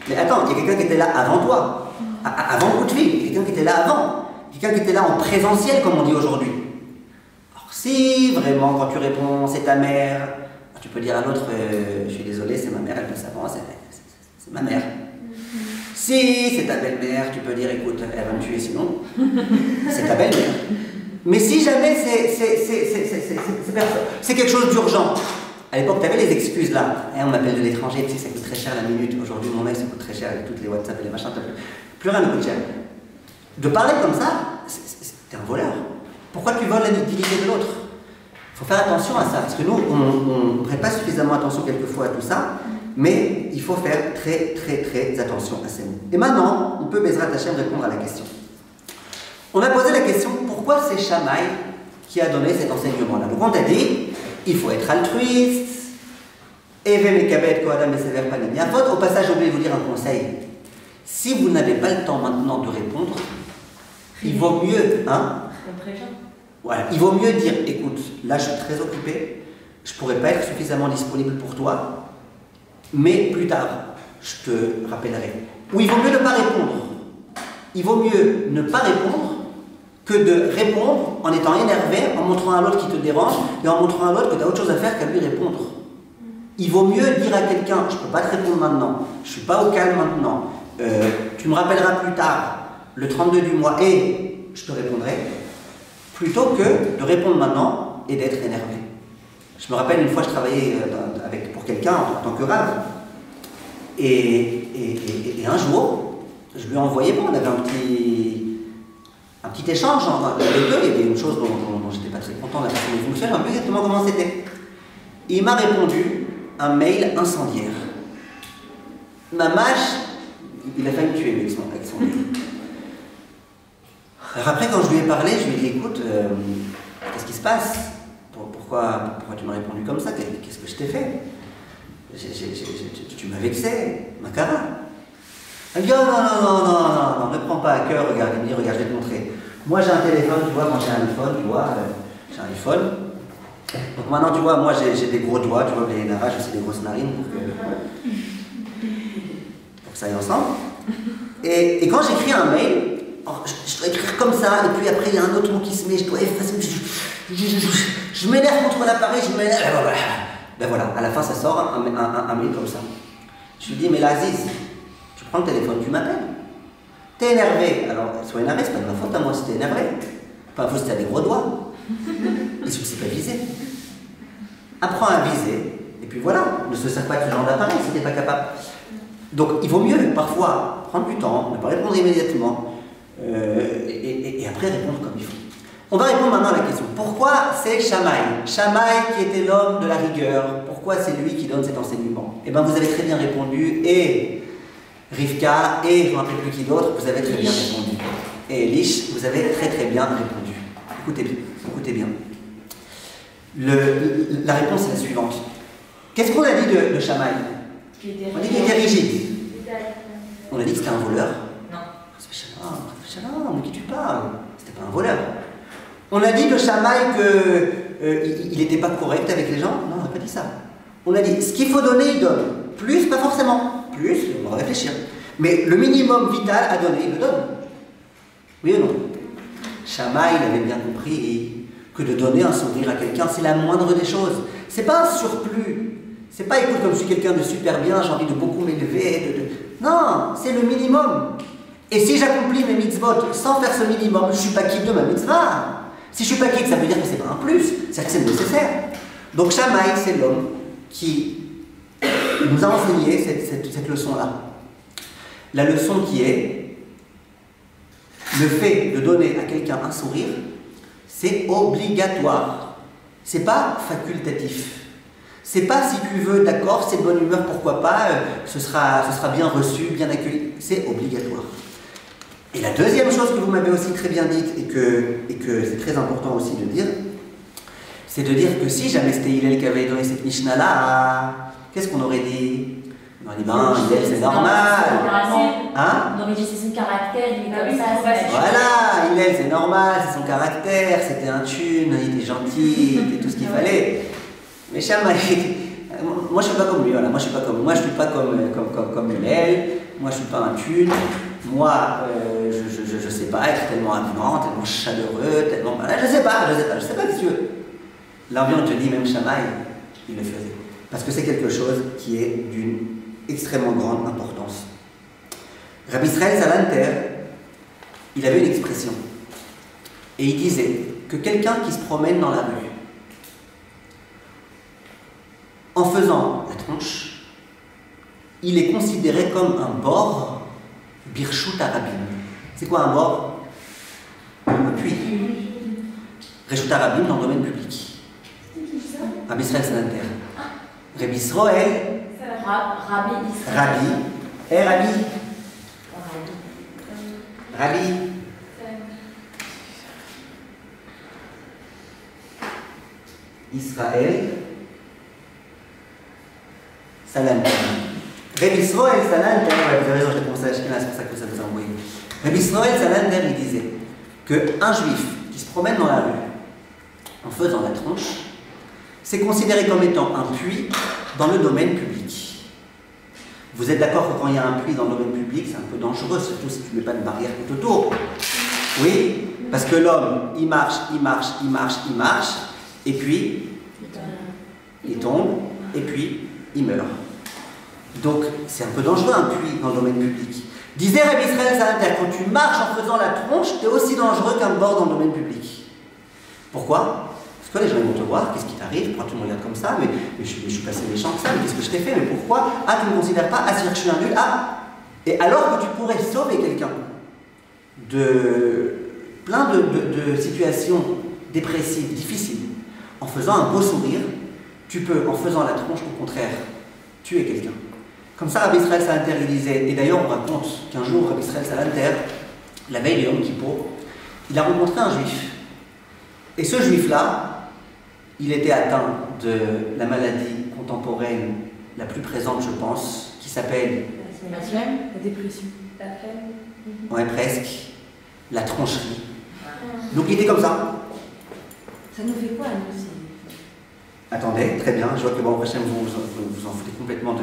Mais attends, il y a quelqu'un qui était là avant toi, avant le coup de fil, quelqu'un qui était là avant, quelqu'un qui était là en présentiel, comme on dit aujourd'hui. Alors si, vraiment, quand tu réponds, c'est ta mère, tu peux dire à l'autre, je suis désolé, c'est ma mère, elle passe avant, c'est ma mère. Si c'est ta belle-mère, tu peux dire, écoute, elle va me tuer sinon, c'est ta belle-mère. Mais si jamais c'est quelque chose d'urgent, à l'époque, tu avais les excuses là. On m'appelle de l'étranger, tu sais, ça coûte très cher la minute. Aujourd'hui, mon mail, ça cout très cher avec toutes les WhatsApp et les machins. Plus rien ne coûte cher. De parler comme ça, t'es un voleur. Pourquoi tu voles l'inutilité de l'autre? Il faut faire attention à ça, parce que nous, on ne prête pas suffisamment attention quelquefois à tout ça, mais il faut faire très attention à ces mots. Et maintenant, on peut, Bezrat Hashem, répondre à la question. On a posé la question, pourquoi c'est Shammai qui a donné cet enseignement-là? Donc on t'a dit, il faut être altruiste. Au passage, j'ai oublié de vous dire un conseil. Si vous n'avez pas le temps maintenant de répondre, il vaut mieux, voilà, il vaut mieux dire, écoute, là je suis très occupé, je ne pourrais pas être suffisamment disponible pour toi, mais plus tard, je te rappellerai. Ou il vaut mieux ne pas répondre. Il vaut mieux ne pas répondre que de répondre en étant énervé, en montrant à l'autre qui te dérange, et en montrant à l'autre que tu as autre chose à faire qu'à lui répondre. Il vaut mieux dire à quelqu'un, je ne peux pas te répondre maintenant, je ne suis pas au calme maintenant, tu me rappelleras plus tard, le 32 du mois, et je te répondrai, plutôt que de répondre maintenant et d'être énervé. Je me rappelle une fois, je travaillais pour quelqu'un en tant que rave, et un jour, je lui ai envoyé, on avait un petit échange entre les deux, il y avait une chose dont j'étais pas très content de la façon dont il fonctionne, je ne sais pas exactement comment c'était. Il m'a répondu un mail incendiaire. Ma mâche, il a failli me tuer avec son mail. Alors après, quand je lui ai parlé, je lui ai dit, écoute, qu'est-ce qui se passe? Pourquoi tu m'as répondu comme ça? Qu'est-ce que je t'ai fait? Tu m'as vexé, Makara. Elle dit, oh non, ne prends pas à cœur, regarde, il me dit, regarde, je vais te montrer. Moi j'ai un téléphone, tu vois, quand j'ai un iPhone, tu vois, j'ai un iPhone. Donc maintenant, tu vois, moi j'ai des gros doigts, tu vois, les narages, j'ai aussi des grosses narines pour que ça aille ensemble. Et quand j'écris un mail, je dois écrire comme ça, et puis après il y a un autre mot qui se met, je dois effacer, je m'énerve contre l'appareil, je m'énerve. Ben voilà, à la fin ça sort un mail comme ça. Je lui dis, mais là, Aziz, tu prends le téléphone, tu m'appelles. T'es énervé, alors sois énervé, c'est pas de ma faute à moi si t'es énervé. Pas faute si t'as des gros doigts. Et si tu sais pas viser. Apprends à viser, et puis voilà, ne se sers pas de ce genre d'appareil si t'es pas capable. Donc il vaut mieux parfois prendre du temps, ne pas répondre immédiatement, et après répondre comme il faut. On va répondre maintenant à la question. Pourquoi c'est Shammai? Shammai qui était l'homme de la rigueur, pourquoi c'est lui qui donne cet enseignement? Eh bien vous avez très bien répondu, et Rivka, et je ne me rappelle plus qui d'autre, vous avez très bien répondu. Et Elish, vous avez très bien répondu. Écoutez bien. La réponse est la suivante. Qu'est-ce qu'on a dit de Shammai? On a dit qu'il était rigide. On a dit que c'était un voleur. Non. Shalom, de qui tu parles? C'était pas un voleur. On a dit de Shammai qu'il n'était pas correct avec les gens? Non, on n'a pas dit ça. On a dit, ce qu'il faut donner, il donne. Plus, pas forcément. Plus, on va réfléchir. Mais le minimum vital à donner, il le donne. Oui ou non? Shammai, il avait bien compris que de donner un sourire à quelqu'un, c'est la moindre des choses. C'est pas un surplus. C'est pas, écoute, comme je suis quelqu'un de super bien, j'ai envie de beaucoup m'élever. Non, c'est le minimum. Et si j'accomplis mes mitzvot sans faire ce minimum, je suis pas quitte de ma mitzvah. Si je suis pas quitte, ça veut dire que c'est pas un plus, c'est que c'est nécessaire. Donc Shammai, c'est l'homme qui nous a enseigné cette leçon-là. La leçon qui est le fait de donner à quelqu'un un sourire, c'est obligatoire. C'est pas facultatif. C'est pas si tu veux, d'accord, c'est de bonne humeur, pourquoi pas, ce sera bien reçu, bien accueilli. C'est obligatoire. Et la deuxième chose que vous m'avez aussi très bien dite et que c'est très important aussi de dire, c'est de dire que si jamais c'était Hillel qui avait donné cette Mishnah-là, qu'est-ce qu'on aurait dit? Dans les bains, Hillel, c'est normal. Hein? On aurait dit c'est son caractère, il est comme ça, c'est naturel. Voilà, Hillel, c'est normal, c'est son caractère, c'était un thune, il était gentil, il était tout ce qu'il fallait. Mais Shammai, moi je suis pas comme lui, voilà, moi je suis pas comme Hillel, moi je suis pas un thune, moi je sais pas être tellement avenant, tellement chaleureux, tellement. Voilà, je sais pas qu'est-ce que tu veux. L'ambiance te dit, même Shammai, il le faisait. Parce que c'est quelque chose qui est d'une extrêmement grande importance. Rabbi Israël Salanter, il avait une expression. Et il disait que quelqu'un qui se promène dans la rue, en faisant la tronche, il est considéré comme un bord birshut harabim. C'est quoi un bord? Un puits. Birshut harabim dans le domaine public. Rabbi Israël Salanter. Rabbi Israël. Rabbi. Rabbi. Israël Salanter. Rabbi Israël Salanter, vous avez raison, j'ai commencé à Ashkenaz, c'est pour ça que ça vous a envoyé. Rabbi Israël Salanter, il disait qu'un juif qui se promène dans la rue en faisant la tronche, c'est considéré comme étant un puits dans le domaine public. Vous êtes d'accord que quand il y a un puits dans le domaine public, c'est un peu dangereux, surtout si tu ne mets pas de barrière tout autour. Oui, parce que l'homme, il marche, et puis il tombe, et puis il meurt. Donc c'est un peu dangereux un puits dans le domaine public. Disait Rabbi Israël Salanter, quand tu marches en faisant la tronche, tu es aussi dangereux qu'un bord dans le domaine public. Pourquoi? Parce que les gens vont te voir, qu'est-ce qui t'arrive? Pourquoi tu me regardes comme ça? Mais je suis passé méchant que ça, mais qu'est-ce que je t'ai fait? Mais pourquoi? Ah, tu ne me considères pas? Ah, c'est-à-dire que je suis un nul? Ah! Et alors que tu pourrais sauver quelqu'un de plein de situations dépressives, difficiles, en faisant un beau sourire, tu peux, en faisant la tronche, au contraire, tuer quelqu'un. Comme ça, Rabbi Israël Salanter, il disait, et d'ailleurs on raconte qu'un jour, Rabbi Israël Salanter, la veille de Yom Kippour, il a rencontré un juif. Et ce juif-là, il était atteint de la maladie contemporaine la plus présente, je pense, qui s'appelle... La flemme, la dépression. La flemme. Ouais, presque. La troncherie. Donc il était comme ça. Ça nous fait quoi, nous aussi? Attendez, très bien. Je vois que bon, prochain, vous en foutez complètement de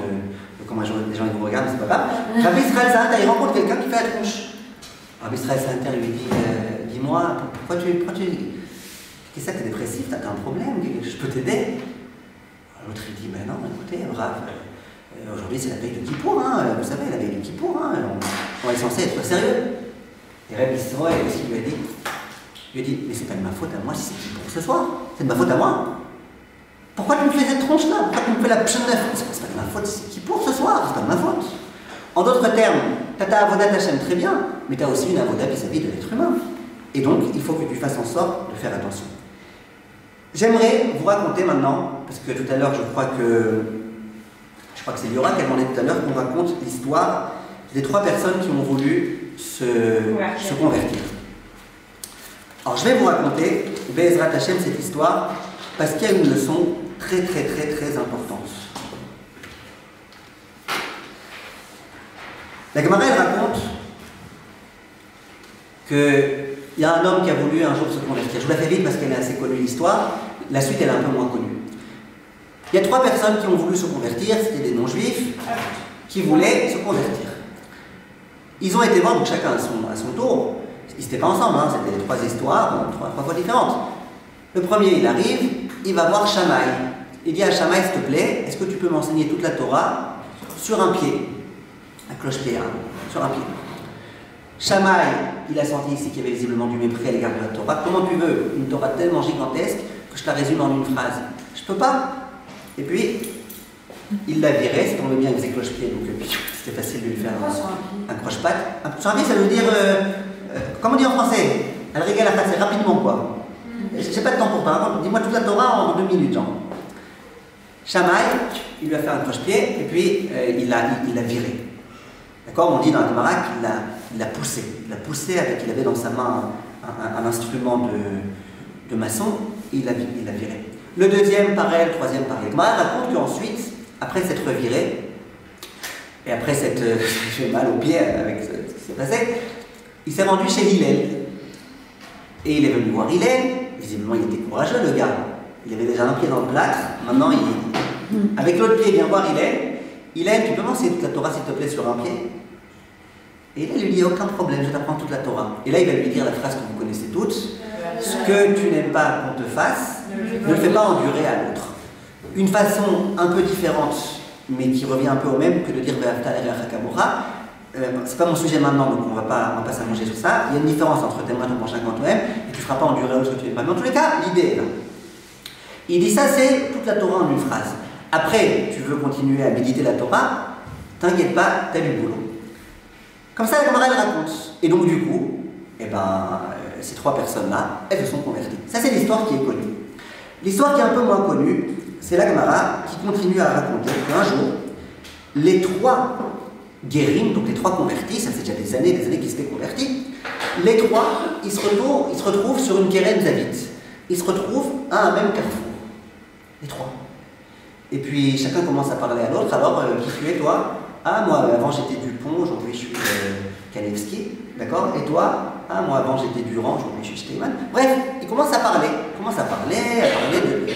comment les gens vous regardent, c'est pas grave. Rabbi Israël Salanter, il rencontre quelqu'un qui fait la tronche. Rabbi Israël Salanter lui dit, dis-moi, pourquoi tu qu'est-ce que t'es dépressif, t'as un problème, je peux t'aider? L'autre il dit, ben non, écoutez, brave, aujourd'hui c'est la veille de Kippour, hein, vous savez, la veille de Kippour, hein, on est censé être sérieux. Et Rabbi Israël aussi lui a dit, mais c'est pas de ma faute à moi si c'est Kippour ce soir, c'est de ma faute à moi. Pourquoi tu me fais cette tronche-là? Pourquoi tu me fais la pchenne? C'est pas de ma faute si c'est Kippour ce soir, c'est pas de ma faute. En d'autres termes, t'as ta avodat Hashem très bien, mais t'as aussi une avodat vis-à-vis de l'être humain. Et donc, il faut que tu fasses en sorte de faire attention. J'aimerais vous raconter maintenant, parce que tout à l'heure, je crois que c'est Liora qui a demandé tout à l'heure qu'on raconte l'histoire des 3 personnes qui ont voulu se convertir. Alors, je vais vous raconter, Be'ezrat Hashem, cette histoire, parce qu'il y a une leçon très importante. La Gemara, elle raconte qu'il y a un homme qui a voulu un jour se convertir. Je vous la fais vite parce qu'elle est assez connue l'histoire. La suite, elle est un peu moins connue. Il y a 3 personnes qui ont voulu se convertir, c'était des non-juifs, qui voulaient se convertir. Ils ont été voir, donc chacun à son tour. Ils n'étaient pas ensemble, hein, c'était 3 histoires, 3 fois différentes. Le premier, il arrive, il va voir Shammai. Il dit à Shammai, s'il te plaît, est-ce que tu peux m'enseigner toute la Torah sur un pied? Un cloche-pied, hein, sur un pied. Shammai, il a senti ici qu'il y avait visiblement du mépris à l'égard de la Torah. Comment tu veux une Torah tellement gigantesque que je la résume en une phrase? Je peux pas. Et puis, il l'a viré, ça tombait bien, il faisait cloche-pied, donc c'était facile de lui faire un croche-patte. Sur un pied, ça veut dire, comment on dit en français? Elle régale la face, c'est rapidement quoi. J'ai pas de temps pour parler, dis-moi toute la Torah en 2 minutes, genre. Shammai, il lui a fait un croche-pied, et puis il l'a viré. D'accord? On dit dans la Gemara qu'il l'a poussé. Il l'a poussé avec, il avait dans sa main un instrument de maçon, et il l'a viré. Le deuxième, pareil, le troisième, pareil. La Gemara raconte qu'ensuite, après s'être viré, Et après cette j'ai mal au pied avec ce qui s'est passé, il s'est rendu chez Hillel. Et il est venu voir Hillel. Visiblement, il était courageux, le gars. Il avait déjà un pied dans le plâtre. Maintenant, avec l'autre pied, il vient voir Hillel. Hillel, tu peux m'enseigner toute la Torah, s'il te plaît, sur un pied? Et là, il lui dit, aucun problème, je t'apprends toute la Torah. Et là, il va lui dire la phrase que vous connaissez toutes. Ce que tu n'aimes pas qu'on te fasse, ne le fais pas endurer à l'autre. Une façon un peu différente, mais qui revient un peu au même que de dire c'est pas mon sujet maintenant, donc on va pas s'allonger sur ça. Il y a une différence entre tes mains, ton prochain quand toi-même, et tu ne feras pas endurer à l'autre ce que tu n'aimes pas. Mais en tous les cas, l'idée est là. Il dit ça, c'est toute la Torah en une phrase. Après, tu veux continuer à méditer la Torah, t'inquiète pas, t'as du boulot. Comme ça, la Gemara, elle raconte. Et donc, du coup, ces trois personnes-là, elles se sont converties. Ça, c'est l'histoire qui est connue. L'histoire qui est un peu moins connue, c'est la Gemara qui continue à raconter qu'un jour, les trois guérim, donc les trois convertis, ça fait déjà des années qu'ils s'étaient convertis, les trois, ils se retrouvent sur une Keren David. Ils se retrouvent à un même carrefour. Les trois. Et puis, chacun commence à parler à l'autre. Alors, qui tu es, toi? Ah, moi, avant j'étais Dupont, aujourd'hui je suis Kalevski, d'accord? Et toi? Ah, moi, avant j'étais Durand, aujourd'hui je suis Steinman. Bref, ils commencent à parler. De...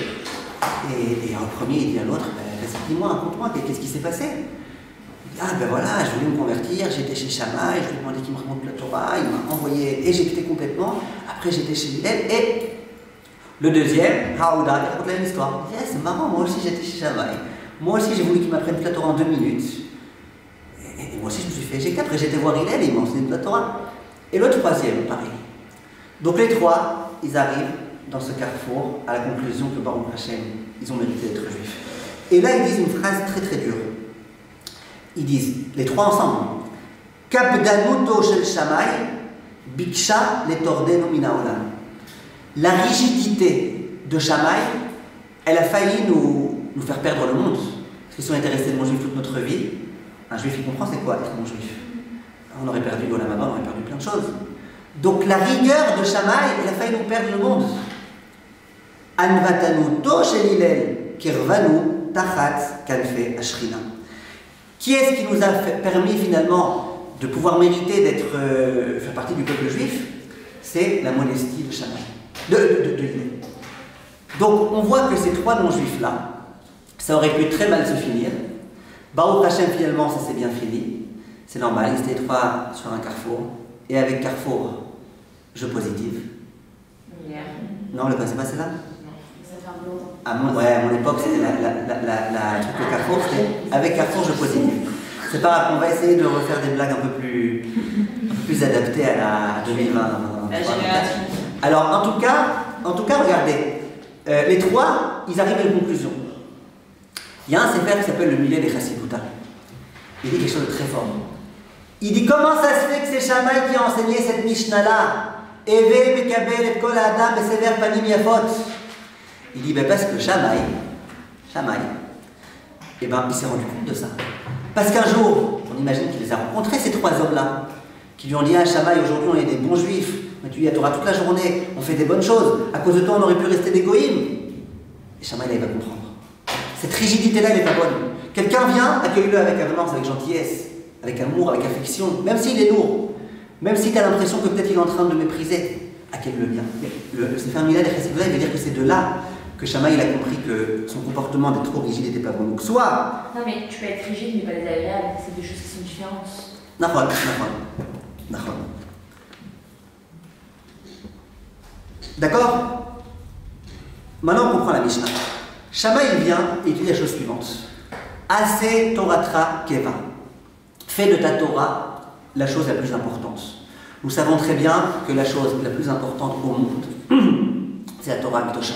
Et un premier, il dit à l'autre, vas-y, dis-moi, raconte-moi, qu'est-ce qui s'est passé? Il dit, ah, ben voilà, je voulais me convertir, j'étais chez Shammai, je lui ai demandé qu'il me raconte la Torah, il m'a envoyé, et j'ai quitté complètement. Après, j'étais chez Hillel, et le deuxième, Haouda, il raconte la même histoire. Il dit, ah, c'est marrant, moi aussi j'étais chez Shammai. Moi aussi, j'ai voulu qu'il m'apprenne la Torah en 2 minutes. Et moi aussi, je me suis fait éjecter. Après, j'étais voir Hillel et il m'a enseigné de la Torah. Et le troisième, pareil. Donc, les trois, ils arrivent dans ce carrefour à la conclusion que Baruch Hashem, ils ont mérité d'être juifs. Et là, ils disent une phrase très très dure. Ils disent, les trois ensemble, Kapdanuto shel Shammai, Biksha le tordenu mina olam. La rigidité de Shammai, elle a failli nous faire perdre le monde. Parce qu'ils sont intéressés de mon juif toute notre vie. Un juif, il comprend c'est quoi être mon juif. On aurait perdu l'Olam Haba, on aurait perdu plein de choses. Donc la rigueur de Shammai, elle a failli nous perdre le monde. Anvatanu to shel Hillel, kirvanu tachat kanfe ashrina. Qui est-ce qui nous a permis finalement de pouvoir mériter d'être faire partie du peuple juif? C'est la modestie de Shammai, de Hillel. Donc on voit que ces trois non-juifs-là, ça aurait pu très mal se finir. Baruch Hashem, finalement, ça s'est bien fini. C'est normal, ils étaient trois sur un carrefour. Et avec carrefour, je positive. Hier. Non, le c'est pas celle-là? Ça fait un peu longtemps. À mon époque, c'était la truc au carrefour, c'était avec carrefour, je positive. C'est pas grave, on va essayer de refaire des blagues un peu plus adaptées à 2020. La génération. Alors, en tout cas, regardez. Les trois, ils arrivent à une conclusion. Il y a un séfer qui s'appelle le Millet des Chassidouta. Il dit quelque chose de très fort. Il dit, comment ça se fait que c'est Shammai qui a enseigné cette Mishnah-là? Eve mekabel et kol adam besever panim yafot. Il dit, ben parce que Shammai, il s'est rendu compte de ça. Parce qu'un jour, on imagine qu'il les a rencontrés, ces trois hommes-là, qui lui ont dit, ah Shammai, aujourd'hui on est des bons juifs, mais tu y attendras toute la journée, on fait des bonnes choses, à cause de toi on aurait pu rester des goïms. Et Shammai, là, il va comprendre. Cette rigidité-là, elle n'est pas bonne. Quelqu'un vient, accueille-le avec avenance, avec gentillesse, avec amour, avec affection, même s'il est lourd, même si tu as l'impression que peut-être il est en train de mépriser, accueille-le bien. Le Sefer Millet des Chassidouta, il veut dire que c'est de là que Shammai, il a compris que son comportement d'être trop rigide n'était pas bon. Donc soit... Non mais tu peux être rigide mais pas désagréable, c'est des choses qui sont différentes. Nahon. D'accord? Maintenant on comprend la Mishnah. Shammai il vient et il dit la chose suivante. Ase Toratra Keva. Fais de ta Torah la chose la plus importante. Nous savons très bien que la chose la plus importante au monde, c'est la Torah Kedosha.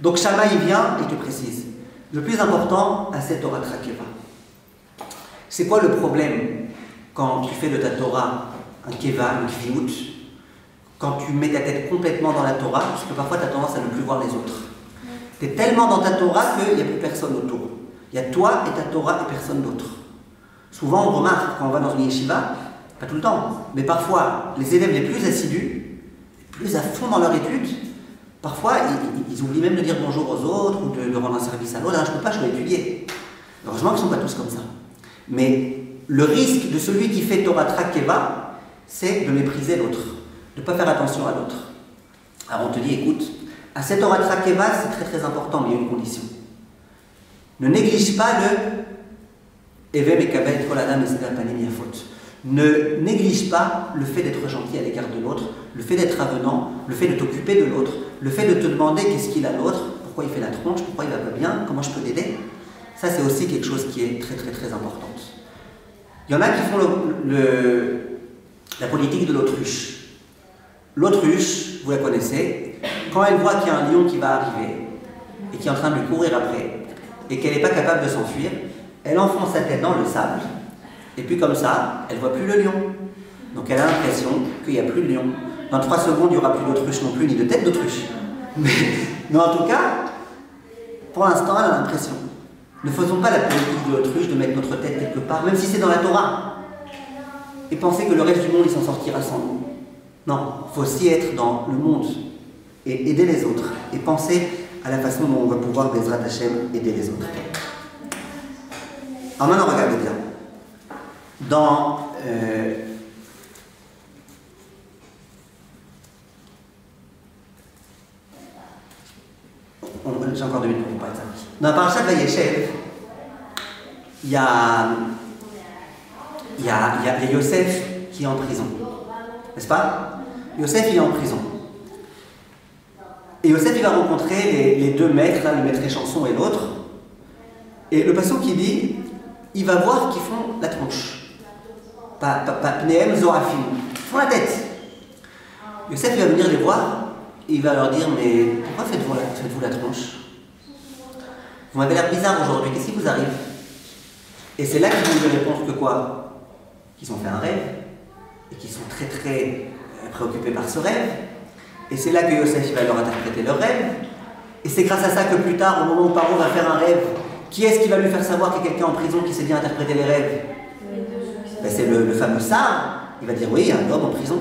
Donc Shammai il vient et te précise. Le plus important, Ase Toratra Keva. C'est quoi le problème quand tu fais de ta Torah un Keva, une Kviout, quand tu mets ta tête complètement dans la Torah, parce que parfois tu as tendance à ne plus voir les autres. Tu es tellement dans ta Torah qu'il n'y a plus personne autour. Il y a toi et ta Torah et personne d'autre. Souvent on remarque quand on va dans une yeshiva, pas tout le temps, mais parfois les élèves les plus assidus, les plus à fond dans leur étude, parfois ils oublient même de dire bonjour aux autres ou de rendre un service à l'autre. Je ne peux pas, je dois étudier. Heureusement qu'ils ne sont pas tous comme ça. Mais le risque de celui qui fait Torah Trakeva, c'est de mépriser l'autre, de ne pas faire attention à l'autre. Alors on te dit, écoute, à cette Torah Trakeva, c'est très très important, mais il y a une condition. Ne néglige pas le Eve Mekabel Koladam et faute. Ne néglige pas le fait d'être gentil à l'égard de l'autre, le fait d'être avenant, le fait de t'occuper de l'autre, le fait de te demander qu'est-ce qu'il a l'autre, pourquoi il fait la tronche, pourquoi il va pas bien, comment je peux t'aider. Ça, c'est aussi quelque chose qui est très très très important. Il y en a qui font la politique de l'autruche. L'autruche, vous la connaissez, quand elle voit qu'il y a un lion qui va arriver et qui est en train de lui courir après et qu'elle n'est pas capable de s'enfuir, elle enfonce sa tête dans le sable et puis comme ça, elle ne voit plus le lion. Donc elle a l'impression qu'il n'y a plus de lion. Dans 3 secondes, il n'y aura plus d'autruche non plus, ni de tête d'autruche. Mais en tout cas, pour l'instant, elle a l'impression. Ne faisons pas la politique de l'autruche de mettre notre tête quelque part, même si c'est dans la Torah, et penser que le reste du monde, il s'en sortira sans nous. Non, il faut aussi être dans le monde et aider les autres, et penser à la façon dont on va pouvoir, Bezrat Hashem, aider les autres. Alors maintenant, regardez bien. Dans j'ai encore 2 minutes pour vous parler de ça. Dans la Parashat Vayeshev, il y a Yosef qui est en prison. N'est-ce pas? Yosef, il est en prison. Et Yosef, il va rencontrer les 2 maîtres, là, le maître échanson et l'autre. Et le passage qui dit, il va voir qu'ils font la tronche. Pas Pneem Zorafim. Ils font la tête. Yosef, il va venir les voir. Et il va leur dire, mais pourquoi faites-vous la tronche? Vous m'avez l'air bizarre aujourd'hui, qu'est-ce qui vous arrive? Et c'est là qu'ils vont lui répondre que quoi? Qu'ils ont fait un rêve, et qu'ils sont très très préoccupés par ce rêve. Et c'est là que Yosef va leur interpréter leur rêve. Et c'est grâce à ça que plus tard, au moment où Paro va faire un rêve, qui est-ce qui va lui faire savoir qu'il y a quelqu'un en prison qui sait bien interpréter les rêves? Ben, c'est le fameux Sar. Il va dire, oui, il y a un homme en prison.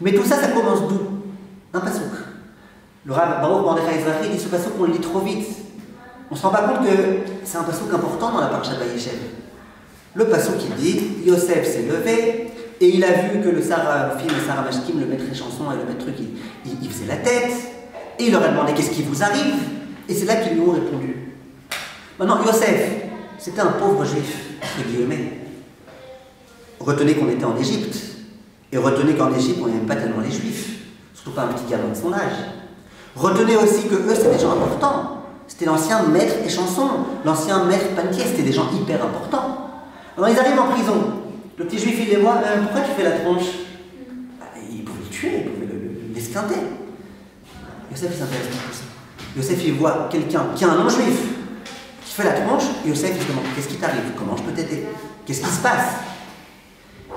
Mais tout ça, ça commence d'où? Un pasouk. Le Rav Baruch Mordechai Ezrahi dit ce passouk qu'on le lit trop vite. On ne se rend pas compte que c'est un passouk important dans la Parashat Vayeshev. Le passouk il dit Yosef s'est levé et il a vu que le Sarafim et Sarah Mashkim, le maître échanson et le maître truc, il faisait la tête et il leur a demandé qu'est-ce qui vous arrive et c'est là qu'ils lui ont répondu. Maintenant Yosef, c'était un pauvre juif, entre guillemets. Retenez qu'on était en Égypte et retenez qu'en Égypte on n'aime pas tellement les juifs, surtout pas un petit gamin de son âge. Retenez aussi que eux, c'était des gens importants. C'était l'ancien maître échanson, l'ancien maître panetier, c'était des gens hyper importants. Alors ils arrivent en prison. Le petit juif, il les voit, pourquoi tu fais la tronche? Il pouvait le tuer, il pouvait l'esquinter. Yosef, il s'intéresse pas à ça. Yosef, il voit quelqu'un qui a un nom juif, qui fait la tronche, et Yosef, il se demande, qu'est-ce qui t'arrive? Comment je peux t'aider? Qu'est-ce qui se passe?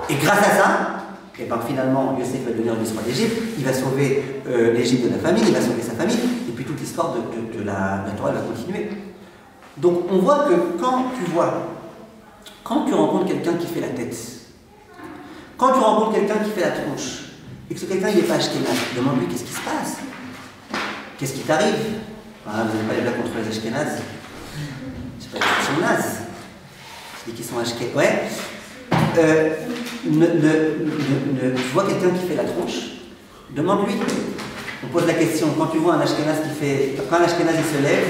Et grâce à ça, et bien finalement, Yosef va devenir le roi d'Égypte, il va sauver l'Égypte de la famine, il va sauver sa famille, et puis toute l'histoire de la Torah va continuer. Donc on voit que quand tu rencontres quelqu'un qui fait la tête, quand tu rencontres quelqu'un qui fait la tronche, et que ce quelqu'un n'est pas ashkénaze, demande-lui qu'est-ce qui se passe, qu'est-ce qui t'arrive. Ah, vous n'avez pas les blagues contre les ashkénazes, c'est pas qu'ils sont nazes, c'est qu'ils sont ashkénazes. Ouais. Tu vois quelqu'un qui fait la tronche, demande-lui. On pose la question, quand tu vois un ashkénaze quand un ashkénaze il se lève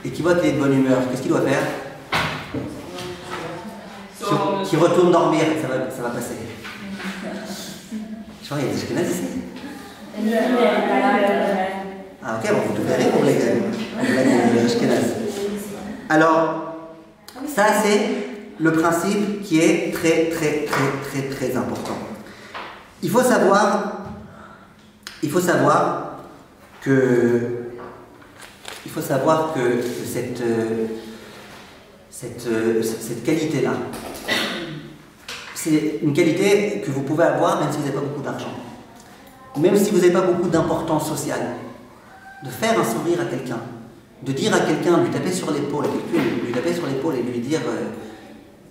et qu'il voit qu'il est de bonne humeur, qu'est-ce qu'il doit faire? Qui retourne dormir, ça va passer. Je crois qu'il y a des ashkénazes ici. Ah ok, bon, vous devez aller pour les ashkénazes. Alors, ça c'est le principe qui est très très très très très important. Il faut savoir que cette qualité-là, c'est une qualité que vous pouvez avoir même si vous n'avez pas beaucoup d'argent, même si vous n'avez pas beaucoup d'importance sociale, de faire un sourire à quelqu'un, de dire à quelqu'un, lui taper sur l'épaule, et lui dire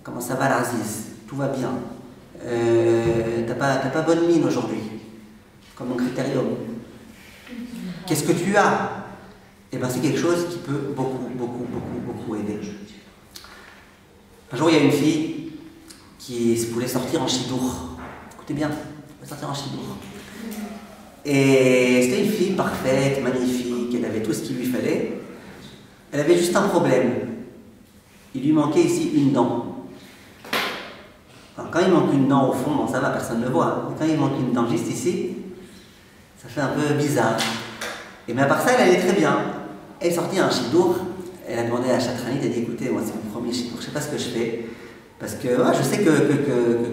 comment ça va l'Aziz, tout va bien, t'as pas bonne mine aujourd'hui, comme mon critérium. Qu'est-ce que tu as? Eh bien c'est quelque chose qui peut beaucoup aider. Un jour il y a une fille qui voulait sortir en chidour. Écoutez bien, elle voulait sortir en chidour. Et c'était une fille parfaite, magnifique, elle avait tout ce qu'il lui fallait. Elle avait juste un problème. Il lui manquait ici une dent. Alors, quand il manque une dent au fond, bon ça va, personne ne le voit. Mais quand il manque une dent juste ici, ça fait un peu bizarre. Et mais à part ça, elle allait très bien. Elle est sortie à un chidour. Elle a demandé à Chatranit, elle a dit écoutez, moi c'est mon premier chidour, je ne sais pas ce que je fais. Parce que ouais, je sais que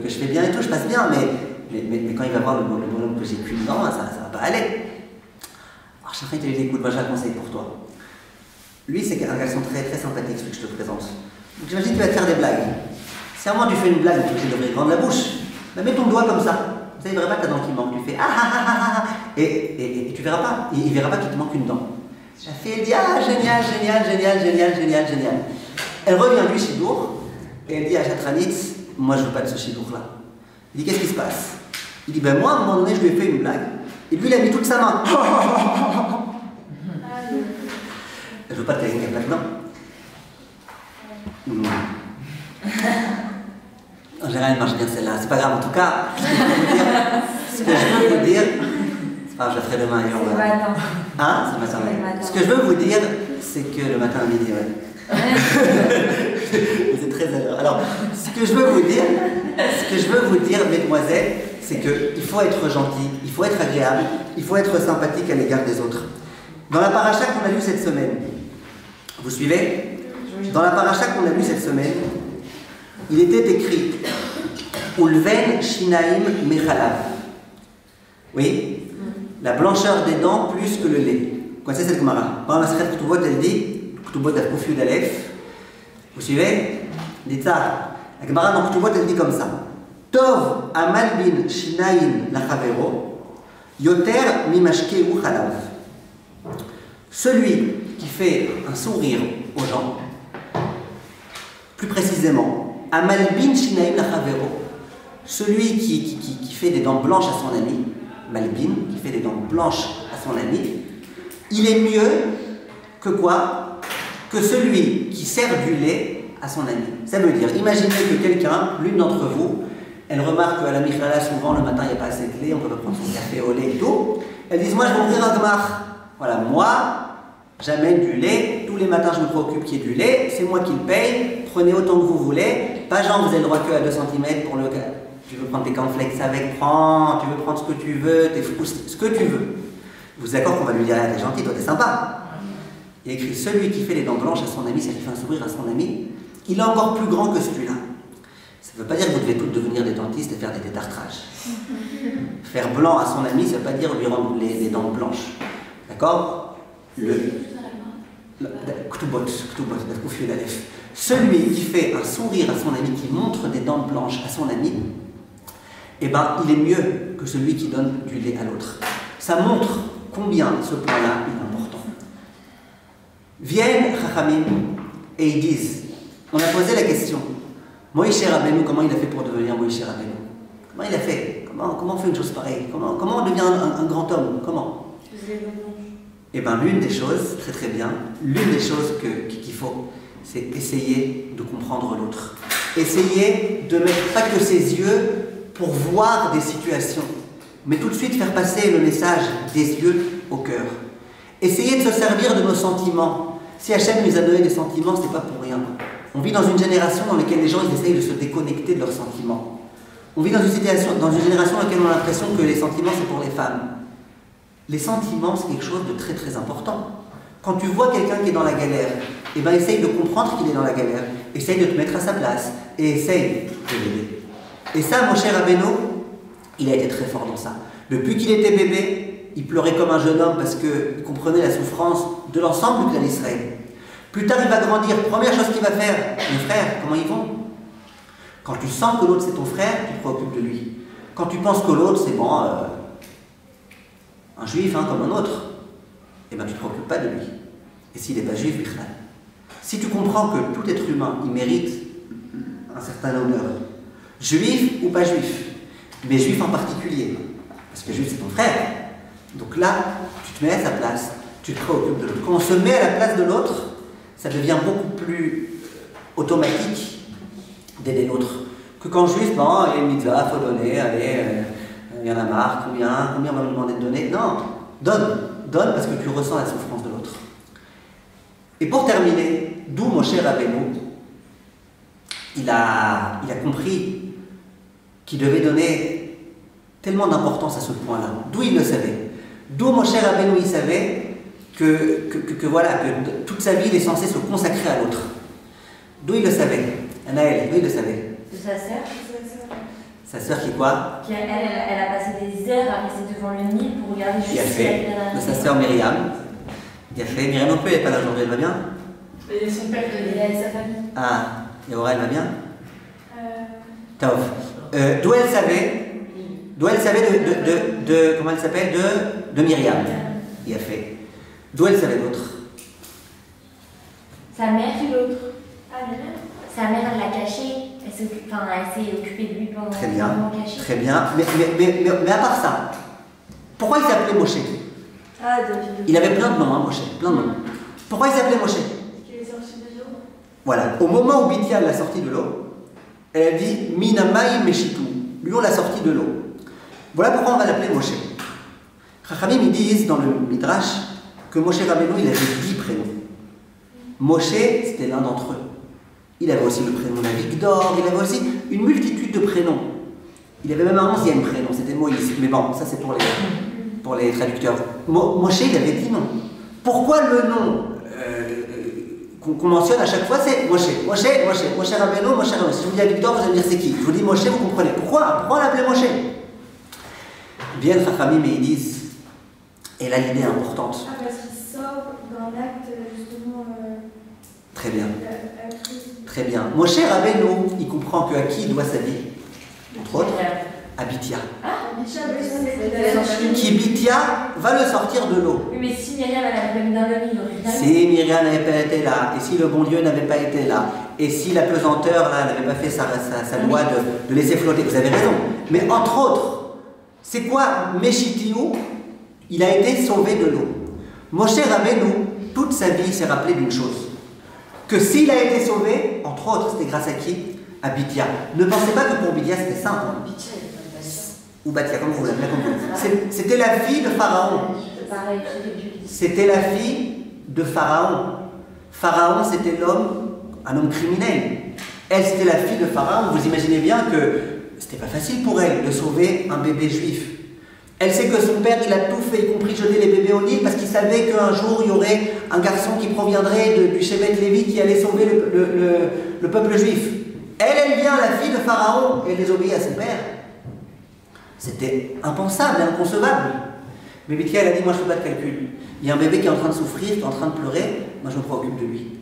je fais bien et tout, je passe bien, mais quand il va voir le bonhomme que j'ai qu'une dent, ça ne va pas aller. Alors Chatranit, elle lui dit écoute, moi j'ai un conseil pour toi. Lui, c'est un garçon très très sympathique, celui que je te présente. Donc j'imagine qu'il va te faire des blagues. Si à un moment tu fais une blague, tu devrais prendre la bouche, ben, mets ton doigt comme ça. Vous savez, il ne verra pas ta dent qui manque. Tu fais ah ah ah ah ah et tu verras pas. Il ne verra pas qu'il te manque une dent. La fille, elle dit ah génial, génial, génial, génial, génial, génial. Elle revient lui chidour et elle dit à Chatranit moi je ne veux pas de ce chidour-là. Il dit qu'est-ce qui se passe? Il dit ben moi à un moment donné je lui ai fait une blague et lui il a mis toute sa main. Je veux pas te caler là-dedans. En général, elle marche bien celle-là. C'est pas grave, en tout cas, ce que je veux vous dire, c'est pas grave, je la ferai demain ailleurs. C'est le matin. Hein? C'est le matin. Ce que je veux vous dire, c'est que le matin à midi, ouais. Vous êtes très à l'heure. Alors, ce que je veux vous dire, mesdemoiselles, c'est qu'il faut être gentil, il faut être agréable, il faut être sympathique à l'égard des autres. Dans la paracha qu'on a lue cette semaine, vous suivez? Dans la paracha qu'on a lue cette semaine, il était écrit Ulven Shinaim Mechalav. Oui, la blancheur des dents plus que le lait. Quoi c'est cette Gemara? Dans la Masechet Ketubot, elle dit Ketubot Daf Yud Aleph. Vous suivez? Dites ça. La Gemara dans Ketubot, elle dit comme ça Tov Amalbin Shinaim Lachavero Yoter Mimashkeu Chalav. Celui qui fait un sourire aux gens, plus précisément, Amalbin Shinaim Lachavero, celui qui fait des dents blanches à son ami, Malbin, qui fait des dents blanches à son ami, il est mieux que quoi? Que celui qui sert du lait à son ami. Ça veut dire, imaginez que quelqu'un, l'une d'entre vous, elle remarque qu'à la Michlala, souvent le matin il n'y a pas assez de lait, on peut pas prendre son café au lait et tout. Elle dit, moi je vais ouvrir un gmar. Voilà, moi, j'amène du lait, tous les matins je me préoccupe qu'il y ait du lait, c'est moi qui le paye, prenez autant que vous voulez, pas genre vous avez le droit que à 2 cm pour le... Tu veux prendre tes cornflakes avec, prends, tu veux prendre ce que tu veux, tes fous, ce que tu veux. Vous êtes d'accord qu'on va lui dire, ah, t'es gentil, toi t'es sympa. Il écrit, celui qui fait les dents blanches à son ami, c'est-à-dire qui fait un sourire à son ami, il est encore plus grand que celui-là. Ça ne veut pas dire que vous devez tous devenir des dentistes et faire des détartrages. Faire blanc à son ami, ça ne veut pas dire lui rendre les dents blanches. D'accord? Celui qui fait un sourire à son ami, qui montre des dents blanches à son ami, eh ben, il est mieux que celui qui donne du lait à l'autre. Ça montre combien ce point-là est important. Viennent Chachamim et ils disent, on a posé la question, Moïse Rabbeinu, comment il a fait pour devenir Moïse Rabbeinu? Comment il a fait? Comment on fait une chose pareille? Comment on devient un grand homme? Comment? Eh bien, l'une des choses, très très bien, l'une des choses qu'il faut, c'est essayer de comprendre l'autre. Essayer de mettre pas que ses yeux pour voir des situations, mais tout de suite faire passer le message des yeux au cœur. Essayer de se servir de nos sentiments. Si Hachem nous a donné des sentiments, c'est pas pour rien. On vit dans une génération dans laquelle les gens ils essayent de se déconnecter de leurs sentiments. On vit dans une génération dans laquelle on a l'impression que les sentiments c'est pour les femmes. Les sentiments c'est quelque chose de très très important. Quand tu vois quelqu'un qui est dans la galère, eh ben essaye de comprendre qu'il est dans la galère, essaye de te mettre à sa place et essaye de l'aider. Et ça, Moshe Rabbeinu, il a été très fort dans ça. Depuis qu'il était bébé, il pleurait comme un jeune homme parce qu'il comprenait la souffrance de l'ensemble du clan d'Israël. Plus tard, il va grandir. Première chose qu'il va faire, mes frères, comment ils vont? Quand tu sens que l'autre c'est ton frère, tu te préoccupes de lui. Quand tu penses que l'autre c'est bon, un juif comme un autre, eh ben tu ne te préoccupes pas de lui. Et s'il n'est pas juif, si tu comprends que tout être humain, il mérite un certain honneur, juif ou pas juif, mais juif en particulier, parce que juif c'est ton frère, donc là, tu te mets à sa place, tu te préoccupes de l'autre. Quand on se met à la place de l'autre, ça devient beaucoup plus automatique d'aider l'autre. que quand juste, bon, il y a une mitzvah, il faut donner, allez, il y en a marre, combien on va me demander de donner? Non, donne parce que tu ressens la souffrance de l'autre. Et pour terminer, d'où Moshe Rabbeinu, il a compris qu'il devait donner tellement d'importance à ce point-là. D'où il le savait. D'où Moshe Rabbeinu, il savait que voilà, que toute sa vie, il est censé se consacrer à l'autre. D'où il le savait. Anaël, d'où il le savait. De sa sœur. Sa sœur qui quoi? Elle a passé des heures à rester devant le Nil pour regarder juste Il a si elle fait. était De sa sœur Myriam. Il a fait. Myriam non plus, elle n'est pas là aujourd'hui, elle va bien? Et son père Et de elle sa famille. Ah, et Aura, elle va bien? Tov. D'où elle savait de comment elle s'appelle? De Myriam. Il a fait. D'où elle savait d'autres? Sa mère. l'autre. Sa mère, elle l'a caché. Elle s'est occupée de lui pendant Très bien. un moment caché. Très bien. Mais à part ça, pourquoi il s'appelait Moshe? Ah, David. Il avait plein de noms, hein, Moshe. Plein de noms. Pourquoi il s'appelait Moshe? Qui est sorti de l'eau. Voilà. Au moment où Bithia l'a sorti de l'eau, elle a dit Minamai Meshitu. Lui, on l'a sorti de l'eau. Voilà pourquoi on va l'appeler Moshe. Chachamim, ils disent dans le Midrash que Moshe Rabbeinu, il avait 10 prénoms. Moshe, c'était l'un d'entre eux. Il avait aussi le prénom d'Avigdor, il avait aussi une multitude de prénoms. Il avait même un 11e prénom, c'était Moïse. Mais bon, ça c'est pour les traducteurs. Moshe, il avait 10 noms. Pourquoi le nom qu'on mentionne à chaque fois, c'est Moshe Rabbeinu, Moshe Rabbeinu. Si je vous dis Avigdor, vous allez me dire c'est qui? Je vous dis Moshe, vous comprenez. Pourquoi on l'appelait Moshe? Bien Chachamim, mais ils disent, et là l'idée est importante. Ah, parce qu'il sort dans l'acte, justement. Très bien. Actrice. Très bien. Moshe Rabbeinu, il comprend qu'à qui il doit sa vie? Entre autres, à Bithia. Bicha, c'est Qui Bithia va le sortir de l'eau. Oui, mais si Myriam, elle avait pas mis dans le Nil, il aurait rien. Si Myriam n'avait pas été là, et si le bon Dieu n'avait pas été là, et si la pesanteur là n'avait pas fait sa loi de laisser flotter, vous avez raison. Mais entre autres, c'est quoi Meshitiou? Il a été sauvé de l'eau. Moshe Rabbeinu, toute sa vie, s'est rappelé d'une chose. Que s'il a été sauvé, entre autres, c'était grâce à qui? À Bithia. Ne pensez pas que pour Bithia c'était simple. Ou Bithia, comme vous l'appelez, comme vous. C'était la fille de Pharaon. Pareil, c'est que Dieu dit. C'était la fille de Pharaon. Pharaon, c'était un homme criminel. Elle, c'était la fille de Pharaon. Vous imaginez bien que c'était pas facile pour elle de sauver un bébé juif. Elle sait que son père, il a tout fait, y compris jeter les bébés au Nil, parce qu'il savait qu'un jour, il y aurait un garçon qui proviendrait du Shevet Lévi qui allait sauver le peuple juif. Elle vient, la fille de Pharaon, et elle désobéit à son père. C'était impensable, inconcevable. Mais Bithia, elle a dit, moi je ne fais pas de calcul. Il y a un bébé qui est en train de souffrir, qui est en train de pleurer, moi je me préoccupe de lui.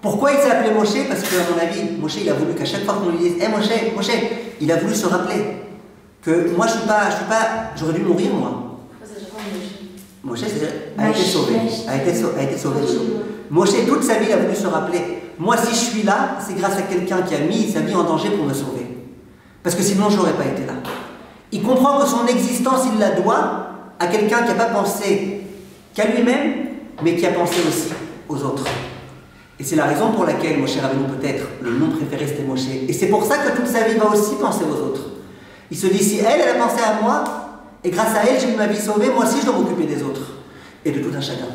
Pourquoi il s'est appelé Moshe? Parce qu'à mon avis, Moshe, il a voulu qu'à chaque fois qu'on lui dise « Hé Moshe, il a voulu se rappeler que moi je suis pas, j'aurais dû mourir moi. Moshe a été sauvé, a été sauvé de l'eau. Moshe, toute sa vie, il a voulu se rappeler. Moi, si je suis là, c'est grâce à quelqu'un qui a mis sa vie en danger pour me sauver. Parce que sinon, je n'aurais pas été là. Il comprend que son existence, il la doit à quelqu'un qui n'a pas pensé qu'à lui-même, mais qui a pensé aussi aux autres. Et c'est la raison pour laquelle Moshe Rabbeinu, peut-être, le nom préféré, c'était Moshe. Et c'est pour ça que toute sa vie va aussi penser aux autres. Il se dit, si elle a pensé à moi, et grâce à elle, j'ai eu ma vie sauvée, moi aussi, je dois m'occuper des autres. Et de tout un chacun.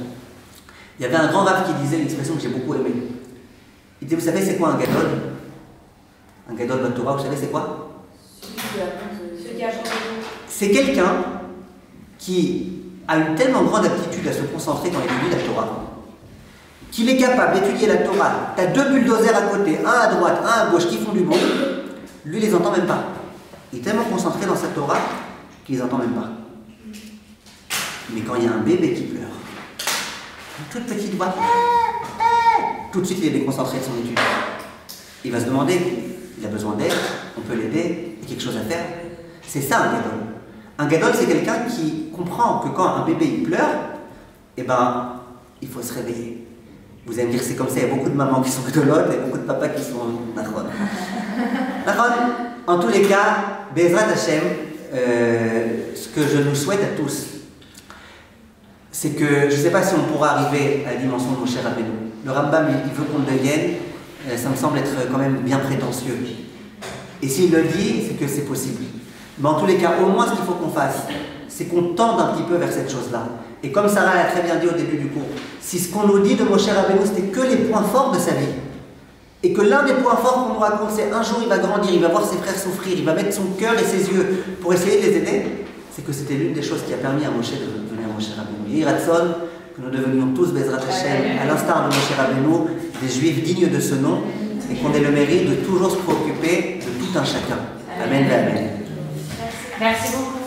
Il y avait un grand rave qui disait une expression que j'ai beaucoup aimée. Il disait, vous savez, c'est quoi un gadol? Un gadol de Torah, vous savez, c'est quoi? C'est quelqu'un qui a une tellement grande aptitude à se concentrer dans l'étude de la Torah, qu'il est capable d'étudier la Torah. Tu as 2 bulldozers à côté, un à droite, un à gauche, qui font du bon. Lui, il les entend même pas. Il est tellement concentré dans sa Torah qu'il les entend même pas. Mais quand il y a un bébé qui pleure, une toute petite voix, tout de suite il est déconcentré de son étude. Il va se demander, il a besoin d'aide, on peut l'aider, il y a quelque chose à faire. C'est ça un gadol. Un gadol, c'est quelqu'un qui comprend que quand un bébé il pleure, eh ben, il faut se réveiller. Vous allez me dire c'est comme ça, il y a beaucoup de mamans qui sont gdolotes et beaucoup de papas qui sont nachron. En tous les cas, Bezrat Hashem, ce que je nous souhaite à tous, c'est que, je ne sais pas si on pourra arriver à la dimension de Moshe Rabbeinu. Le Rambam, il veut qu'on devienne Ça me semble être quand même bien prétentieux. Et s'il le dit, c'est que c'est possible. Mais en tous les cas, au moins ce qu'il faut qu'on fasse, c'est qu'on tende un petit peu vers cette chose-là. Et comme Sarah l'a très bien dit au début du cours, si ce qu'on nous dit de Moshe Rabbeinu, c'était que les points forts de sa vie, et que l'un des points forts qu'on nous raconte, c'est un jour il va grandir, il va voir ses frères souffrir, il va mettre son cœur et ses yeux pour essayer de les aider, c'est que c'était l'une des choses qui a permis à Moshe de devenir Moshe Rabbeinu. Et Ratson, que nous devenions tous Bezrat Hashem, à l'instar de Moshe Rabbeinu, des Juifs dignes de ce nom, et qu'on ait le mérite de toujours se préoccuper de tout un chacun. Amen, amen. Merci beaucoup.